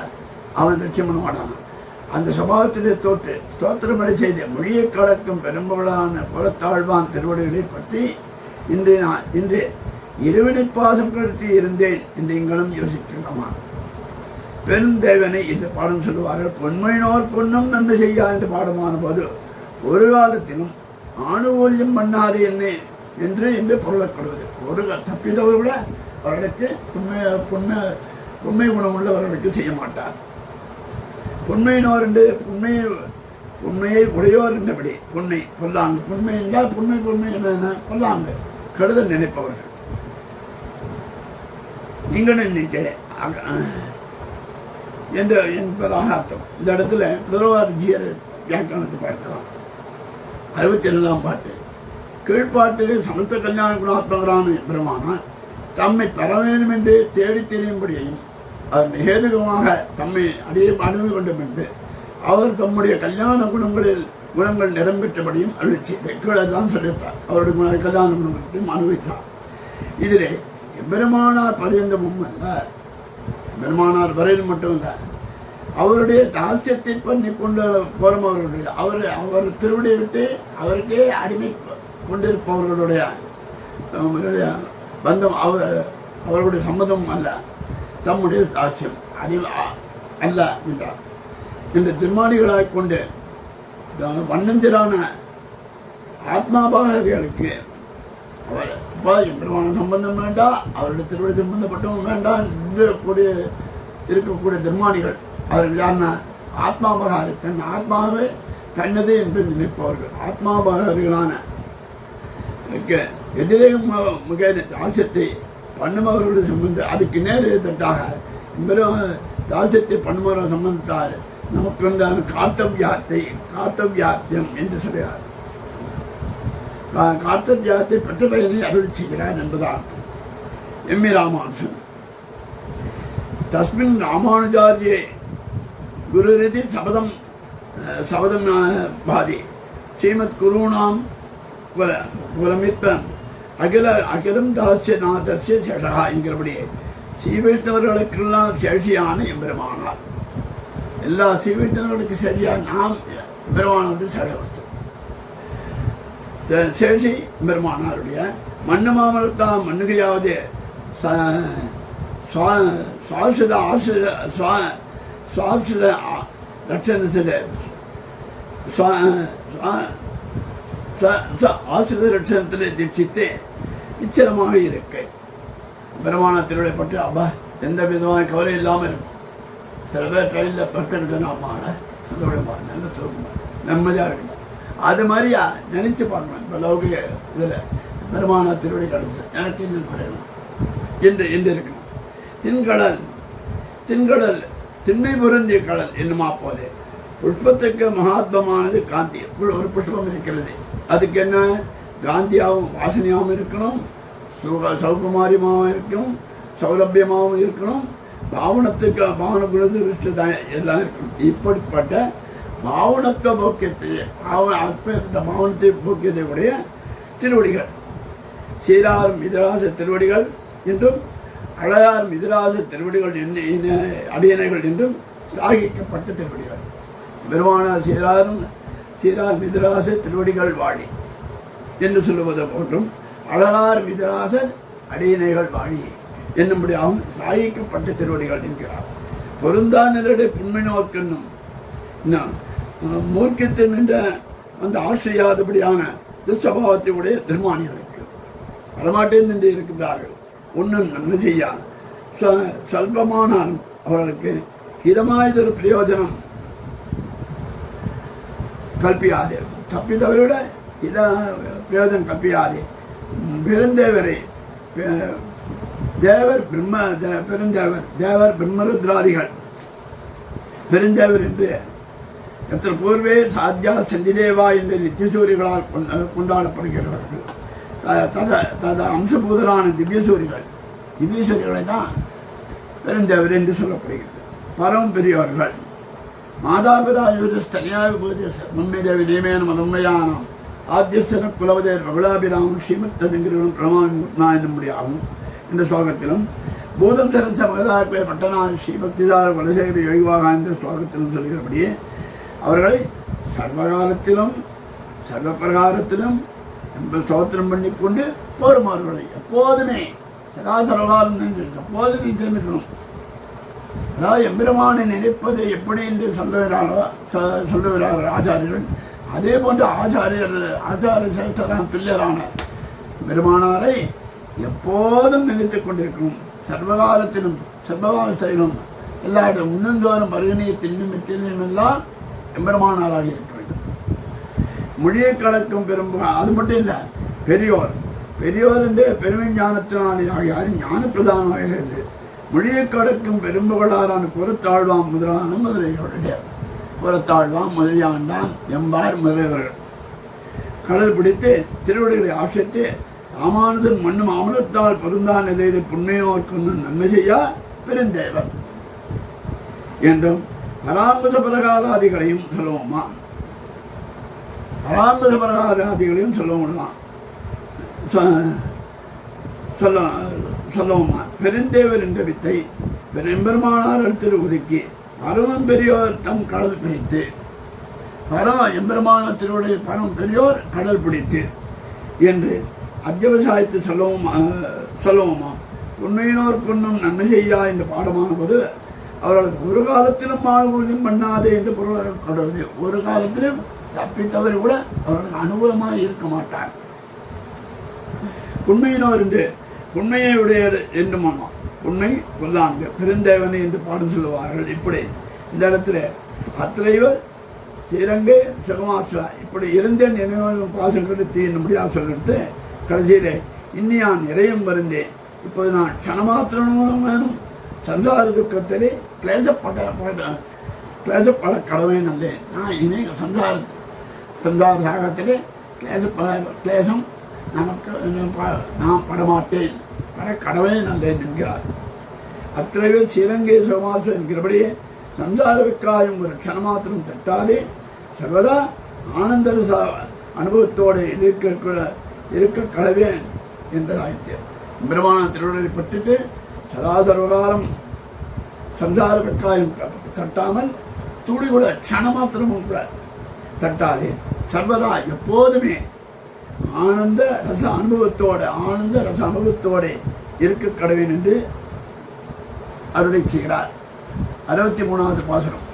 அவன் லட்சியம் பண்ண மாட்டான். அந்த சபாவத்திலே தோற்று ஸ்தோத்திரமடை செய்த மொழியை கலக்கும் பெரும்பவளான புறத்தாழ்வான் திருவடிகளை பற்றி இன்று இருவினைப்பாசம் கருத்தி இருந்தேன் என்று எங்களும் யோசிக்கலாமா? பெருந்தேவனை இந்த பாடம் சொல்லுவார்கள். பொன்மையினோர் பொன்னும் நன்மை செய்யா என்று பாடமான போது ஒரு காலத்திலும் ஆணுகூல்யம் பண்ணாது என்ன என்று பொருளப்படுவது. ஒரு தப்பித்தவர் கூட அவர்களுக்கு பொன்மை குணம் உள்ளவர்களுக்கு செய்ய மாட்டார். பொன்மையினோர் என்று பொன்மையை உடையோர் என்றபடி பொன்மை பொல்லாங்கு, பொன்மை என்றால் பொன்மை என்ன பொல்லாங்கு கெடுதல் நினைப்பவர்கள். நீங்கள் இன்னைக்கு என்பதாக அர்த்தம். இந்த இடத்துல முதல்வார்ஜியர் வியாக்கியானத்தை பார்க்கலாம். 62ஆம் பாட்டு. கீழ்பாட்டிலே சமஸ்த கல்யாண குணாத்மகரான பெருமானார் தம்மை பெற வேண்டும் என்று தேடி தெரியும்படியையும் அதன் ஹேதுகமாக தம்மை அடைவு கொண்டும் என்று அவர் தம்முடைய கல்யாண குணங்கள் நிரம்பெற்றபடியும் அருள் செய்த கீழே தான் சொல்லியிருந்தார். அவருடைய கல்யாண குணத்தையும் அனுபவித்தார். இதிலே எம்பெருமானார் பரியந்தமும் அல்ல, பெருமானார் வரையில் மட்டுமல்ல, அவருடைய தாசியத்தை பண்ணி கொண்டு போறவர்களுடைய அவர் திருவிடையை விட்டு அவருக்கே அடிமை கொண்டிருப்பவர்களுடைய பந்தம் அவர்களுடைய சம்மதம் அல்ல, தம்முடைய தாசியம் அதில் அல்ல என்றார். இந்த திருமாடிகளாய் கொண்டு வண்ணஞ்சிரான ஆத்மாபாகர்களுக்கு அவர் அப்பா எம்பெருமான சம்பந்தம் வேண்டாம், அவருடைய திருவிழை சம்பந்தப்பட்டவங்க வேண்டாம் என்று இருக்கக்கூடிய திருமாடிகள் அவர்கள் யாருன்னா ஆத்மாபகாரி, தன் ஆத்மாவே தன்னது என்று நினைப்பவர்கள். ஆத்மாபகாரிகளான எதிரே மிக தாசியத்தை பண்ணுபவர்களுடைய சம்பந்தம் அதுக்கு நேர் தட்டாக தாசியத்தை பண்ணுபவர்கள் சம்பந்தத்தால் நமக்கு உண்டான கார்த்தவியாத்தியம் என்று சொல்கிறார். கார்த்தவியாத்தை பெற்ற பயனை அருள் செய்கிறார் என்பது அர்த்தம். எம்.ஏ. ராமானுஜன் தஸ்மின் ராமானுஜாரியே குருரிதி சபதம் பாதி ஸ்ரீமத் குருணாம் குலமித்வம் அகிலம் தாசிய நாதசிய சேஷகா என்கிறபடியே ஸ்ரீவைஷ்ணவர்களுக்கெல்லாம் சேஷியான எம்பெருமானார். எல்லா ஸ்ரீவைஷ்ணவர்களுக்கு சேஷியான நாம் எம்பெருமானது சேஷவஸ்து. சேஷி எம்பெருமானாருடைய மண்ணு மாமலத்தா மண்ணுகையாவது சுவாசித லட்சணத்தில் ஆசிரித லட்சணத்தில் தீட்சித்து நிச்சயமாக இருக்க பெருமான திருவிழை பற்றி அப்பா எந்த விதமான கவலை இல்லாமல் இருக்கும். சில பேர் ட்ரெயினில் படுத்துக்கிட்டு அம்மாவோட சந்தோஷமாக நல்ல தூக்கமாக நிம்மதியாக இருக்கணும். அது மாதிரியா நினைச்சு பார்க்கணும். இப்போ லௌகிக இதில் பெருமான திருவிழை கடைசி எனக்கு இன்னும் குறையணும் என்று இருக்கணும். தின்கடல் திண்மை பொருந்திய கடல் என்னுமா போதே புஷ்பத்துக்கு மகாத்மமானது காந்தி. ஒரு புஷ்பம் இருக்கிறது, அதுக்கு என்ன காந்தியாகவும் வாசனையாகவும் இருக்கணும், சௌகுமாரியமாகவும் இருக்கணும், சௌலபியமாகவும் இருக்கணும், பாவனத்துக்கு பாவன குணத்து எல்லாம் இருக்கணும். இப்படிப்பட்ட பாவனத்துவ போக்கியத்தை பாவனத்தை போக்கியத்தை உடைய திருவடிகள் சீராரும் இதராச திருவடிகள் என்றும் அழையாரும் இதராச திருவடிகள் அடியணைகள் என்றும் சாகிக்கப்பட்ட திருவடிகள். பெருமான சீராரும் இதராச திருவடிகள் வாழி என்று சொல்லுவது போன்றும் அழகார் இதராசர் அடியணைகள் வாழி என்னும்படியாகவும் சாகிக்கப்பட்ட திருவடிகள் என்கிறார். பொருந்தா நிலடை புண்மை நோக்கென்னும் மூர்க்கத்தில் நின்ற அந்த ஆசிரியாதபடியான துஸ்வபாவத்தை உடைய திருமானிகளுக்கு வரமாட்டேன் என்று இருக்கின்றார்கள். ஒன்றும் நன்மை செய்ய சொல்பமானாலும் அவர்களுக்கு இதமாயதொரு பிரயோஜனம் கல்பியாதே, தப்பித்தவரோட இத பிரயோஜனம் கல்பியாதே. பெருந்தேவரை தேவர் பிரம்மருத்ராதிகள் பெருந்தேவர் என்று எத்தனை பூர்வே சாத்தியா சந்திதேவா என்ற நித்தியசூரிகளால் கொண்டாடப்படுகிறார்கள். தத அம்சபூதரான திவ்யசூரிகளை தான் பெருந்தேவர் என்று சொல்லப்படுகிறது. பரம் பெரியவர்கள் மாதாபிதா யோதஸ்தனியாக முன்மைதேவி நேமேன மதன்மையானம் ஆத்தியசன குலவதேர் ரகுலாபிராமம் ஸ்ரீமத் ததுங்கிரும் பிரமாணா என்னும்படியாகும். இந்த ஸ்லோகத்திலும் பூதம் தரச மகதாக்வே பட்டநாத ஸ்ரீபக்திதார வலசேகர யோகிவாக என்ற ஸ்லோகத்திலும் சொல்கிறபடியே அவர்களை சர்வகாலத்திலும் சர்வ பிரகாரத்திலும் ஸ்தோத்திரம் பண்ணிக்கொண்டு போருமாறுகளை எப்போதுமே சதா சர்வகாலம் எப்போதும் நீ தெரிஞ்சுக்கணும். அதாவது எம்பெருமானை நினைப்பது எப்படி என்று சொல்லுகிறார்கள் ஆச்சாரியர்கள். அதே போன்று ஆச்சாரிய சேஷ்டரான துல்லியரான பெருமானாரை எப்போதும் நினைத்துக் கொண்டிருக்கணும். சர்வகாலத்திலும் சர்வகாலத்திலும் எல்லா இடம் உன்னந்தோறும் பருகனையத்திலும் வெற்றிலையும் எல்லாம் எம்பெருமானாராக இருக்க வேண்டும். மொழியை கடக்கும் அது மட்டும் இல்லை, பெரியோர் என்று பெருமை ஞானத்தினாலே ஆகியாரு ஞான பிரதானமாக இருந்து மொழியை கடக்கும் பெரும்புகளாரான புறத்தாழ்வாம் முதலான முதலைகளுடைய புறத்தாழ்வாம் முதலியாண்டான் எம்பார் முதலியவர்கள் கடல் பிடித்து திருவடிகளை ஆசிரித்து ராமானுஜன் மண்ணும் அமரத்தால் பொருந்தா நிலையில புண்ணியோர்க்கு நன்மை செய்யா பெருந்தேவர் என்றும் பராங்குச பிரகாராதிகளையும் சொல்லுவோமா, பராங்குச பிரகாராதிகளையும் சொல்லுவோமா சொல்லுவோமா. பெருந்தேவர் என்ற வித்தை பெரும்பெருமானார் இடத்தில் ஒதுக்கி பரமம் பெரியோர் தம் கடல் பிடித்து எம்பெருமான திருவுடைய பரம் பெரியோர் கடல் பிடித்து என்று அத்தியவசாயத்தை சொல்லுவோமா? உண்மையினோர்க்குன்னும் நன்மை செய்யா என்று பாடமான போது அவர்களுக்கு ஒரு காலத்திலும் மாறுபூர்வம் பண்ணாதே என்று பொருள் கொடுவது. ஒரு காலத்திலும் தப்பித்தவர் கூட அவர்களுக்கு அனுகூலமாக இருக்க மாட்டார். உண்மையினோர் என்று உண்மையை உடையது என்று மனம் உண்மை கொல்லாங்க பெருந்தேவனை என்று பாடம் சொல்லுவார்கள். இப்படி இந்த இடத்துல அத்திரைவ ஸ்ரீரங்கே சுகமாசுவா இப்படி இருந்தேன் என்ன பாசம் கெடுத்து என்னும்படியாக சொல்லிட்டு கடைசியிலே இன்னியான் இறையும் வருந்தேன். இப்போது நான் க்ஷணமாத்திரம் சந்தார துக்கத்திலே கிளேசப்பட கடமை நல்லேன். நான் இனி சந்தார சாகத்திலே கிளேசம் நமக்கு நான் படமாட்டேன், பட கடமை நல்லேன் என்கிறார். அத்திரைவே ஸ்ரீரங்கே சுகமாசு என்கிறபடியே சம்சார விக்காயம் ஒரு க்ஷணமாத்திரம் தட்டாதே சர்வதா ஆனந்த அனுபவத்தோடு இருக்க கடவேன் என்றதாயிற்று. பிரம்மான திருவிழை பட்டுட்டு சதா சர்வகாலம் சம்சார விக்காயம் தட்டாமல் துளி கூட க்ஷணமாத்திரமும் கூட தட்டாதே சர்வதா எப்போதுமே ஆனந்த ரச அனுபவத்தோடு இருக்க கடவேன் என்று அருளை செய்கிறார். 63வது பாசுரம்.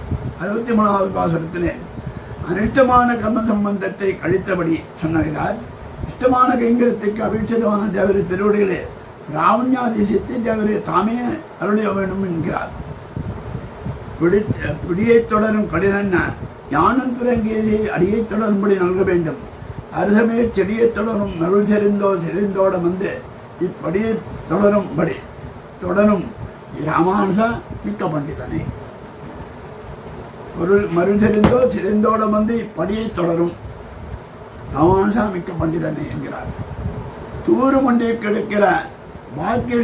63வது பாசுரத்திலே அனிஷ்டமான கர்ம சம்பந்தத்தை கழித்தபடி சொன்னார். இஷ்டமான கைங்கரத்துக்கு அபீட்சிதமான தேவரை திருவடிகளே ராவண்யாதிசத்தை தேவரை தாமே அருளிய வேண்டும் என்கிறார். பிடியை தொடரும் கடினன்ன யானும் பிறங்கேசி அடியை தொடரும்படி நல்க வேண்டும். அரசமே செடியை தொடரும் நருள் செறிந்தோட வந்து இப்படியை தொடரும் ராமானுசா மிக்க பண்டிதனே. மருள் செறிந்தோட வந்து இப்படியை தொடரும் ராமானுசா மிக்க பண்டிதனே என்கிறார். தூறு மண்டியை கிடைக்கிற பாக்கிய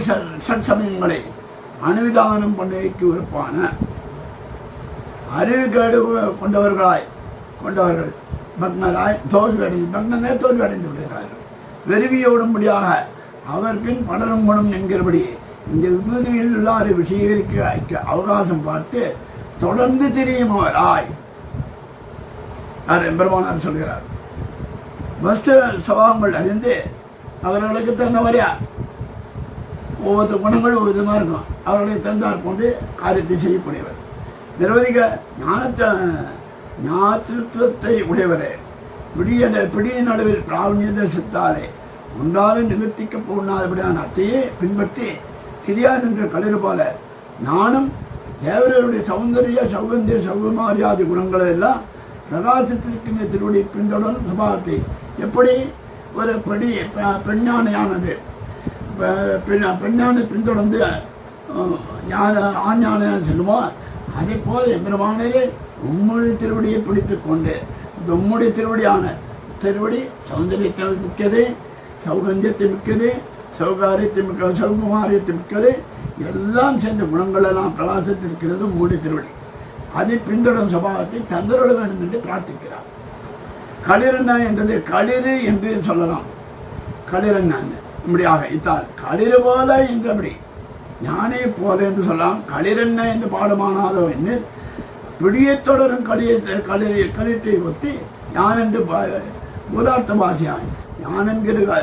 சமயங்களை அனுவிதானம் பண்டிகைக்கு விருப்பான அறிவுகேடு கொண்டவர்கள் பக்னராய் தோல்வி அடைந்து விடுகிறார்கள். வெறுவியோடும்படியாக அவர் பின் படரும் குணம் என்கிறபடி இந்த விபூதியில் உள்ளாரை விஷயீகரிக்க அவகாசம் பார்த்து தொடர்ந்து திரியும் அவராய் பெருமானார் சொல்கிறார். பஸ்ட் சபாவங்கள் அறிந்து அவர்களுக்கு தகுந்தவரையா ஒவ்வொரு குணங்கள் ஒவ்வொரு விதமாக இருக்கும். அவர்களுக்கு தகுந்தார் போன்று காரியத்தை செய்யக்கூடியவர். நிர்வதிக ஞாத்திருத்துவத்தை உடையவரே பிடியின் அளவில் பிராவண்யத்தை சித்தாரே ஒன்றாலும் நிவர்த்திக்க போனாதபடியான அத்தையே பின்பற்றி திரியார் என்ற களிர் போல நானும் தேவர்களுடைய சௌகமாரியாதி குணங்களை எல்லாம் பிரகாசத்திற்கின்ற திருவடி பின்தொடரும் சுபாவத்தை எப்படி ஒரு பெண்ணானையானது பெண்ணானை பின்தொடர்ந்து ஆண் யானையான செல்லுமோ அதே போல் எம்பெருமானே உம்முடைய திருவடியை பிடித்து கொண்டு உம்முடைய திருவடி சௌந்தரியத்தை மிக்கது, சௌகந்தியத்தை மிக்கது, சௌகுமாரியத்தை மிக்கது, எல்லாம் சேர்ந்த குணங்கள் எல்லாம் பிரகாசத்திருக்கிறது உம்முடைய திருவடி. அதை பின்தொடரும் சபாவத்தை தந்தருட வேண்டும் என்று பிரார்த்திக்கிறார். களிரென்ன என்றது களிறு என்று சொல்லலாம். களிரென்ன இப்படியாக இத்தால் களிறு போல என்றபடி ஞானே போல என்று சொல்லலாம். களிரென்ன என்று பாடமானாதோ என்று பிடியை தொடரும் களிற்றை ஒத்தி ஞான் என்று பூதார்த்த பாசியாய் ஞான் என்கிற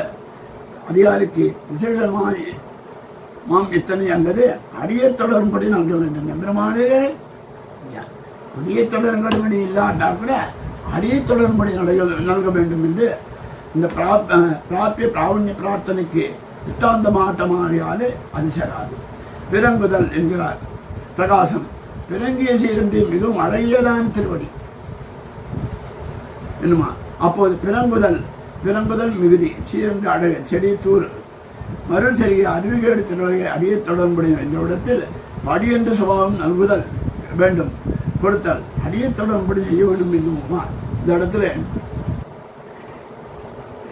அதிகாரிக்கு விசேஷமாய் இத்தனை அல்லது அடியை தொடரும்படி நல்க வேண்டும். எம்பெருமானே பிடியை தொடரும்படி இல்லாட்டா கூட அடியை தொடரும்படி நல்க வேண்டும் என்று இந்த பிராவண்ய பிரார்த்தனைக்கு இஷ்டாந்தமாட்டமாகியாலே அது சேராது. பிறங்குதல் என்கிறார் பிரகாசம். பிறங்கிய சீரண்டி மிகவும் அழகியதான திருவடி என்னுமா. அப்போது பிறங்குதல் மிகுதி சீரண்டு அழகு செடி தூர் மருள் செருகிய அறிவுகேடு திருவகையை அடியை தொடர்புடைய என்ற இடத்தில் படி என்ற சுபாவம் நல்குதல் வேண்டும், கொடுத்தல் அடியை தொடர்படி செய்ய வேண்டும் என்னுமா. இந்த இடத்துல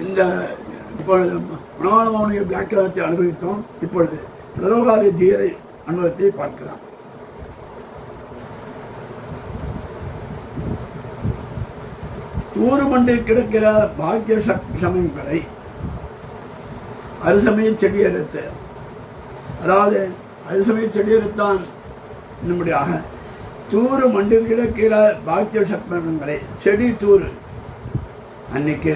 இந்த இப்பொழுது மனோன்மோனிய வியாக்கியானத்தை அனுபவித்தோம். இப்பொழுது பிரதோகாரிய தீரை அனுபவத்தை பார்க்கலாம். தூறு மண்டில் கிடக்கிற பாக்கிய சமயங்களை அரிசமய செடியறுத்து, அதாவது அரிசமய செடியறுத்தான் என்னும்படியாக தூறு மண்டில் கிடக்கிற பாக்கிய சமயங்களை செடி தூறு அன்னைக்கு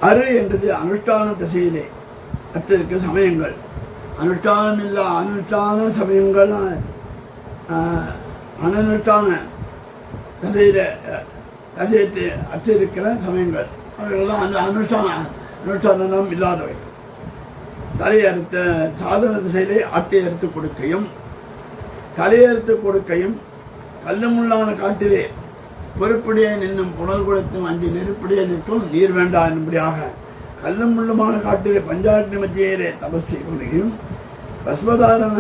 அரு என்றது அனுஷ்டான திசையிலே அற்றிருக்க சமயங்கள் அனுஷ்டானமில்ல அனுஷ்டான சமயங்கள் அனனுஷ்டான தசையத்தை அற்றிருக்கிற சமயங்கள் அவர்களெல்லாம் அனுஷ்டானம் இல்லாதவை. தலையறுத்த சாதன திசையிலே ஆட்டை அறுத்து கொடுக்கையும் தலையறுத்து கொடுக்கையும் கல்லுமுள்ளான காட்டிலே பொறுப்படியே நின்னும் புனல் குளத்தும் அஞ்சு நெருப்படியே நிற்கும் நீர் வேண்டா என்னும்படியாக கல்லும் முள்ளுமான காட்டிலே பஞ்சாக்னி மத்தியிலே தபஸ் செய்வதையும் பஸ்மதாரண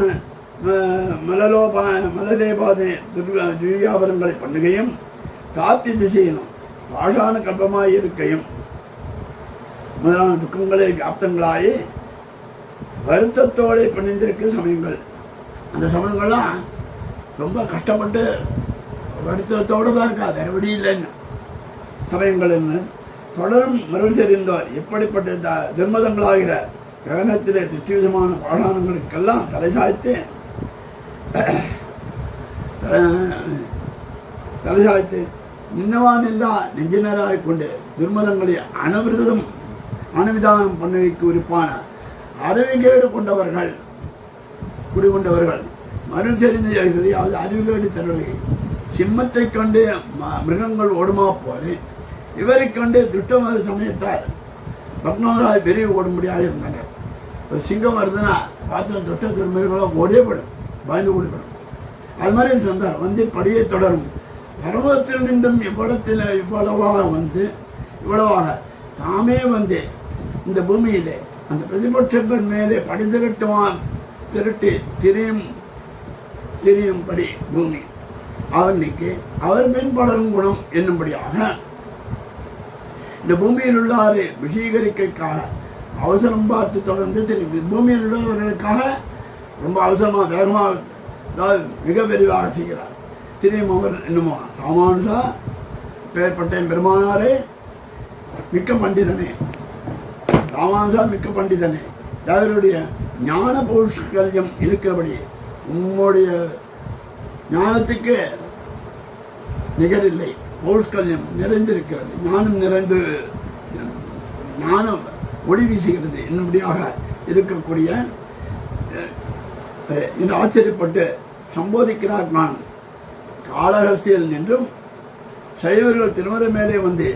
மலலேபாதே திவ்யாபரங்களை பண்ணுகையும் காத்தி திசையினும் பாஷான கல்பமாய் இருக்கையும் முதலான துக்கங்களே வியாப்தங்களாயி வருத்தத்தோடு பிணைந்திருக்க சமயங்கள். அந்த சமயங்கள்லாம் ரொம்ப கஷ்டப்பட்டு வருத்தத்தோடு தான் இருக்கா, வேற வழி இல்லைன்னு சமயங்கள் என்ன தொடரும் மருள் செறிந்தோர் எப்படிப்பட்ட துர்மதங்களாகிற ககனத்திலே துச்சிவிதமான பாஷாணங்களுக்கெல்லாம் தலை சாய்த்து நின்னவானில்லா நெஞ்சினராய் கொண்டு துர்மதங்களை அனுவிதானம் பண்ணுவைக்கு உறுப்பான அறிவுகேடு கொண்டவர்கள் குடிகொண்டவர்கள் மருள் செறிந்து அதாவது அறிவுகேடு தருவதை சிம்மத்தை கண்டு மிருகங்கள் ஓடுமா போலே இவரை கண்டு துஷ்டமத சமயத்தால் பக்னவராய் விரைவு ஓடும்படியாக இருந்தனர். ஒரு சிங்கம் வருதுன்னா பார்த்து துஷ்ட மிருகங்களாக ஓடியே போயிடும், பயந்து ஓடிப்படும். அது மாதிரி சொன்னார் வந்து படியை தொடரும் பர்வத்தில் நின்றும் இவ்வளவாக தாமே வந்து இந்த பூமியிலே அந்த பிரதிபட்சங்கள் மேலே படி திரட்டி திரியும்படி பூமி அவனுக்கு அவர் மேம்படரும் குணம் என்னும்படியாக இந்த பூமியில் உள்ளாரு விஷீகரிக்கைக்காக அவசரம் பார்த்து தொடர்ந்து தெரியும். பூமியில் உள்ளவர்களுக்காக ரொம்ப அவசரமாக வேகமாக மிக விரிவாக செய்கிறார். திரியும் அவர் என்னமோ ராமானுஷா பெயர்பட்ட பெருமானாரே மிக்க பண்டிதனே, ராமானுஷா மிக்க பண்டிதனே, அவருடைய ஞான பௌஷ்கல்யம் இருக்கிறபடி உம்முடைய ஞானத்துக்கு நிகரில்லை. பௌஷ்கல்யம் நிறைந்திருக்கிறது, ஞானம் ஒளி வீசுகிறது என்னபடியாக இருக்கக்கூடிய என்று ஆச்சரியப்பட்டு சம்போதிக்கிறார். நான் காளஹஸ்தியில் நின்றும் சைவர்கள் திருமறை மேலே வந்து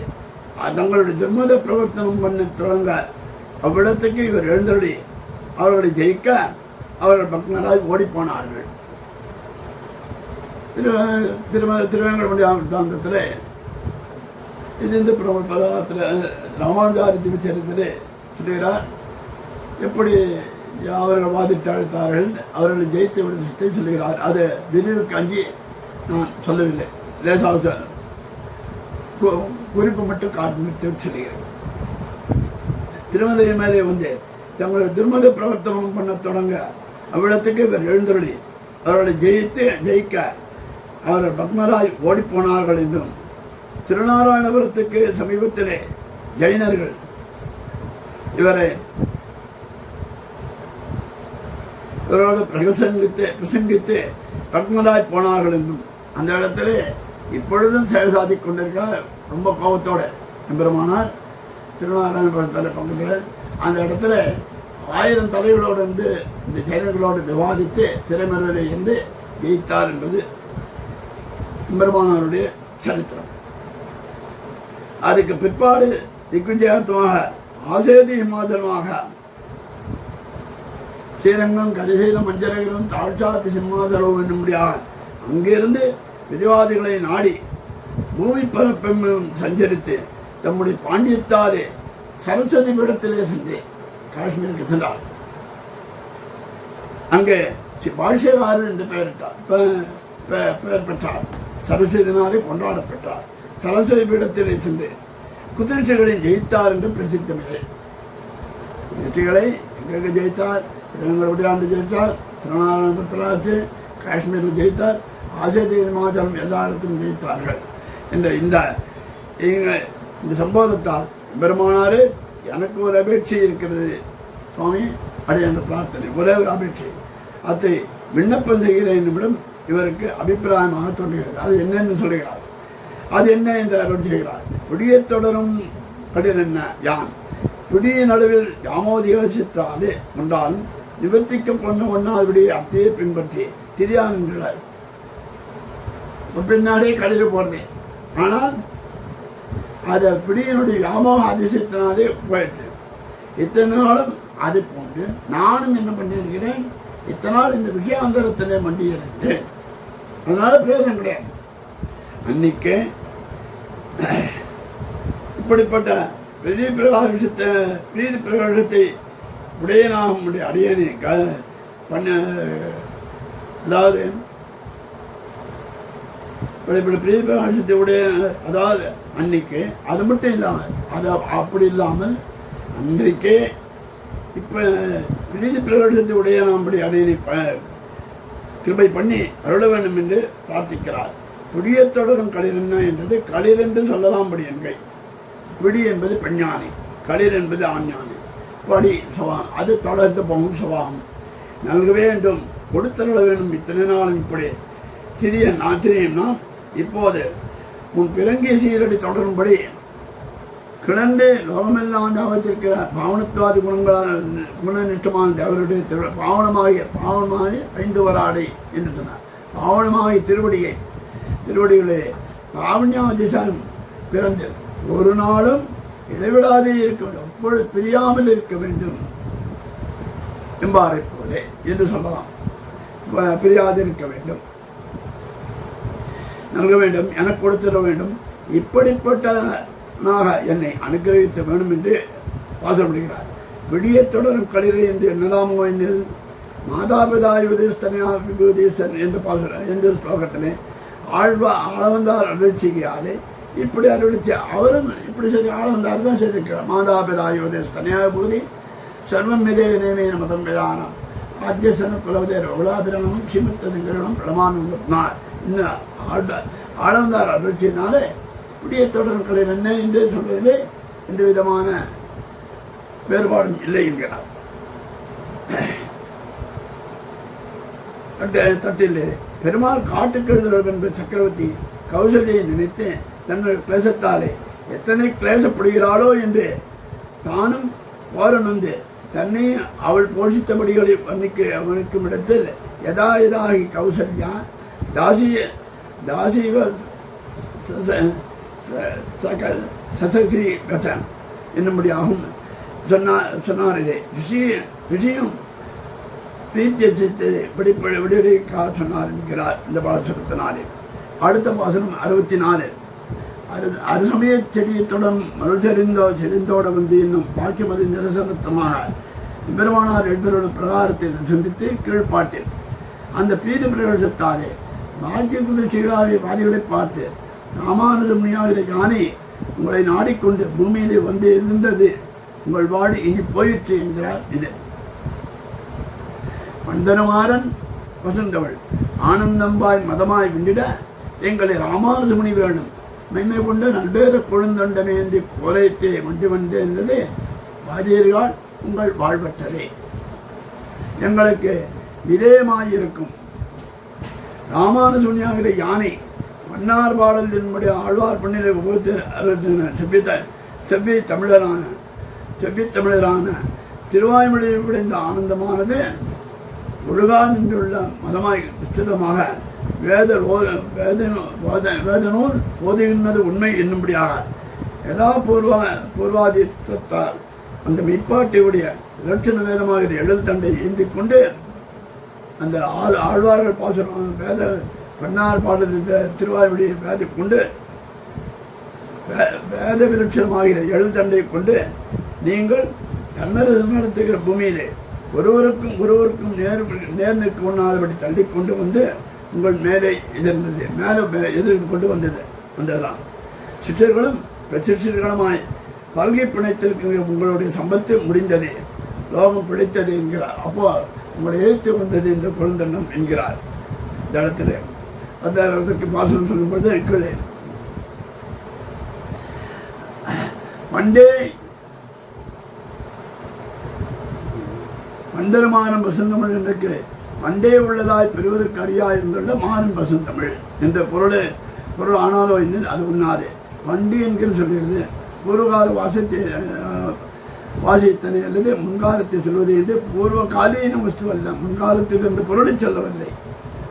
தங்களுடைய துர்மத பிரவர்த்தனம் பண்ண தொடங்க அவ்விடத்துக்கு இவர் எழுந்தருளி அவர்களை ஜெயிக்க அவர்கள் பக்தராய் ஓடிப்போனார்கள். திருவேங்கடமுடி தாந்தத்தில் இது இந்த பிரபலத்தில் ராமானுஜாரி திவிச்சரித்திலே சொல்லுகிறார். எப்படி அவர்கள் வாதிட்டு அழைத்தார்கள், அவர்களை ஜெயித்து விடுத்தை சொல்லுகிறார். அது விரிவுக்கு அஞ்சி நான் சொல்லவில்லை, லேசாக குறிப்பு மட்டும் காட்டு சொல்லுகிறேன். திருமலை மேலே வந்து தங்களுடைய துர்மத பிரவர்த்தனம் பண்ண தொடங்க அவ்விடத்துக்கு இவர் எழுந்தருளி அவர்களை ஜெயிக்க அவர்கள் பத்மராய் ஓடிப்போனார்கள் என்றும் திருநாராயணபுரத்துக்கு சமீபத்திலே ஜெயினர்கள் இவரோடு பிரசங்கித்து பத்மராய் போனார்கள் என்றும் அந்த இடத்துல இப்பொழுதும் சேவை சாதி கொண்டிருக்கிறார். ரொம்ப கோபத்தோட எம்பெருமானார் திருநாராயணபுரத்தில் பக்கத்தில் அந்த இடத்துல 1000 தலைகளோடு வந்து இந்த ஜெயினர்களோடு விவாதித்து திரைமறையிலே இருந்து ஜெயித்தார் என்பது எம்பெருமானாருடைய சரித்திரம். அதுக்கு பிற்பாடு திக்விஜயார்த்தமாக ஆசேதி இமாச்சலமாக ஸ்ரீரங்கம் கரிசைலம் மஞ்சரகரம் தாழ்ச்சாத்தி சிம்மாசலம் என்னும்படியாக அங்கிருந்து விதிவாதிகளை நாடி பூமி பரப்பெம்மும் சஞ்சரித்து தம்முடைய பாண்டியத்தாலே சரஸ்வதி பீடத்திலே சென்று காஷ்மீருக்கு சென்றார். அங்கே பாஷ்யகாரர் என்று பெயர் பெற்றார். சரஸ்வதினாலே கொண்டாடப்பட்டார். சரஸ்வதி பீடத்திலே சென்று குதிரைகளை ஜெயித்தார் என்று பிரசித்தமில்லை. குதிரைகளை எங்கே ஜெயித்தார்? திருவங்கடமுடியாண்டு ஜெயித்தார், திருநாராயணபுரத்திலாச்சு, காஷ்மீரில் ஜெயித்தார், ஆசேதி இமாச்சலம் எல்லா இடத்திலும் ஜெயித்தார்கள் என்ற இந்த சம்போதத்தால் பெருமானாரு எனக்கு ஒரு அபேட்சை இருக்கிறது சுவாமி அடி என்ற பிரார்த்தனை, ஒரே ஒரு அபேட்சை, அதை விண்ணப்பம் செய்கிறேன் என்னிடம் இவருக்கு அபிப்பிராயமாக தோன்றுகிறது. அது என்னன்னு சொல்லுகிறார். அது என்ன என்று அருள் செய்கிறார். பிடியை தொடரும் கடின யான் பிடிய நடுவில் யாமோதியோசித்தாலே கொண்டாலும் நிவர்த்திக்க பண்ண ஒன்றாதபடி அப்படியே பின்பற்றி திரியான் என்றார். பின்னாடியே கழிவு போடுறேன். ஆனால் அதை பிடியினுடைய வியாமோக அதிசயத்தினாலே போயிட்டு இத்தனை நாளும் அது போன்று நானும் என்ன பண்ணியிருக்கிறேன், இத்தனை நாள் இந்த விஷயாந்தரத்திலே மண்டியிருந்தேன். அதனால பிரயோஜனம் கிடையாது. அன்னைக்கு இப்படிப்பட்ட பிரீதி பிரகாசத்தை உடையனாக அடியனை பண்ண, அதாவது பிரீதி பிரகாசத்தை உடைய, அதாவது அன்னைக்கு அது மட்டும் இல்லாமல் அது அப்படி இல்லாமல் அன்றைக்கே இப்போ பிரீதி பிரகாசத்தை உடைய நாம்படி அடியனை கிருபை பண்ணி அருள வேண்டும் என்று பிரார்த்திக்கிறார். பிடியத்தொடரும் களிர் என்ன என்றது களிர் என்று சொல்லலாம்படி என்கை. பிடி என்பது பெண்ஞானி, களிர் என்பது ஆண்ஞானி. படி சுவாகம், அது தொடர்ந்து போகும் சுவாகம். நல்க வேண்டும், கொடுத்தருள வேண்டும். இத்தனை நாளும் இப்படி திரியம்னா இப்போது உன் பிறங்கிய சீரடி தொடரும்படி கிளந்து லோகமெல்லாம் ஞாபகத்திற்கிற பாவனத்துவாதி குணநிஷ்டமான தேவருடைய பாவனமாகி 5 வராடை என்று சொன்னார். பாவனமாகி திருவடிகளே பாவன்யாதிசம் பிறந்து ஒரு நாளும் இடைவிடாதே இருக்க வேண்டும், அப்பொழுது பிரியாமல் இருக்க வேண்டும் என்பாரை போலே என்று சொல்லலாம். பிரியாது இருக்க வேண்டும், நல்க வேண்டும், எனக்கு கொடுத்திட வேண்டும், இப்படிப்பட்டனாக என்னை அனுகிரகித்த வேண்டும் என்று பாசப்படுகிறார். விடிய தொடரும் களிரை என்று என்னலாமோ என்னில் மாதாபிதாய் உதயஸ்தனையா விபூதீசன் என்று எந்த ஸ்லோகத்திலே ஆளவந்தார் அருள்ச்சிகையாலே இப்படி அருளிச்சு அவரும் இப்படி செய்து ஆளவந்தார் தான் செய்திருக்கிறார். மாதாபிதாய் உதயஸ்தனையா விபூதி சர்வம் மிதே வினேமே மதம் விதானம் ஆத்தியசன குலவதேர் உலாபிராமம் ஸ்ரீமத்ததுங்கிறம் பிரமாணம் இன்னும் ஆளவந்தார் அருள்ச்சியினாலே இப்படியே தொடரும் களிர் என்ன என்று சொல்வதிலே எந்த விதமான வேறுபாடும் இல்லை என்கிறார். தட்டில் பெருமாள் காட்டுக்கு எழுதுவர் என்பது சக்கரவர்த்தி கௌசல்யை நினைத்து தன்னுடைய கிளேசத்தாலே எத்தனை கிளேசப்படுகிறாளோ என்று தானும் போரணுந்து தன்னை அவள் போஷித்தபடிகளை வர்ணிக்கும் இடத்தில் யதாயதாகி கௌசல்யா தாசிவ சசகி வசன் என்னும்படியாகும் சொன்னாரிலே விஷயம் பிரீத்தியை விடுவிக்கா சொன்னார் என்கிறார் இந்த பாசுரத்தினாலே. அடுத்த பாசுரம் 64. அருசமய செடியத்துடன் செறிந்தோட வந்து இன்னும் பாக்கியமதி நிரசனத்தமாக பெருமானார் எழுந்தருடைய பிரகாரத்தில் சந்தித்து கீழ்ப்பாட்டில் அந்த பிரீதி பிரவேசத்தாலே பாக்கிய குதிர்ச்சிகளாகிய பாதிகளை பார்த்து ராமானுஜமுனியாகிற யானை உங்களை நாடிக்கொண்டு பூமியிலே வந்து இருந்தது, உங்கள் வாடி இனி போயிற்று என்கிறார். இது பந்தனமாறன் வசந்தவள் ஆனந்தம்பாய் மதமாய் விண்டிட எங்களை ராமானுஜமுனி வேணும் மென்மை கொண்டு நல்பேத கொழுந்தண்டமேந்தி கோலைத்தே மண்டி வந்தே என்றது வாதியர்கள் உங்கள் வாழ்வற்றதே. எங்களுக்கு விதேயமாயிருக்கும் ராமானுஜமுனியாகிற யானை மன்னார் பாடல் என்னுடைய ஆழ்வார் பண்ணிலை செவ்வி தமிழரான திருவாய்மொழியில் விளைந்த ஆனந்தமானது ஒழுகா நின்றுள்ள மதமாய் விஸ்திரமாக வேதநூல் போதுகின்றது உண்மை என்னும்படியாக யதா பூர்வாதித்தால் அந்த மெய்ப்பாட்டையுடைய இலட்சண வேதமாக எழுத்தண்டை ஏந்தி கொண்டு அந்த ஆழ்வார்கள் பாசுரம் வேத பன்னார் பாடல் திருவாய்மொழியை வேதி கொண்டு வேத விலட்சணமாகிற எழுத்தண்டை கொண்டு நீங்கள் தன்னரது நடத்துகிற பூமியிலே ஒருவருக்கும் நேர் நிற்க உண்ணாதபடி தள்ளி கொண்டு வந்து உங்கள் மேலே எதிர்ந்தது எதிர்த்து கொண்டு வந்ததுதான். சிற்றர்களும் பிரசிற்றர்களுமாய் பல்கை பிணைத்திருக்கிற உங்களுடைய சம்பத்து முடிந்தது, லோகம் பிடித்தது என்கிறார். அப்போ உங்களை எழுத்து வந்தது இந்த குழந்தண்ணம் என்கிறார். இந்த இடத்துல அதற்கு பாசனம் சொல்லும்போது கீழே மண்டரமானம் வசந்தமிழ் என்றுக்கு மண்டே உள்ளதாய் பெறுவதற்கு அறியா இருந்துள்ள மாறன் வசந்தமிழ் என்ற பொருள் ஆனாலோ என்ன அது உண்ணாது. வண்டி என்கிற சொல்கிறது பூர்வகால வாசத்தை வாசித்தனை அல்லது முன்காலத்தை சொல்வது என்று பூர்வ காலீன வஸ்து அல்ல, முன்காலத்தில் என்று பொருளை சொல்லவில்லை.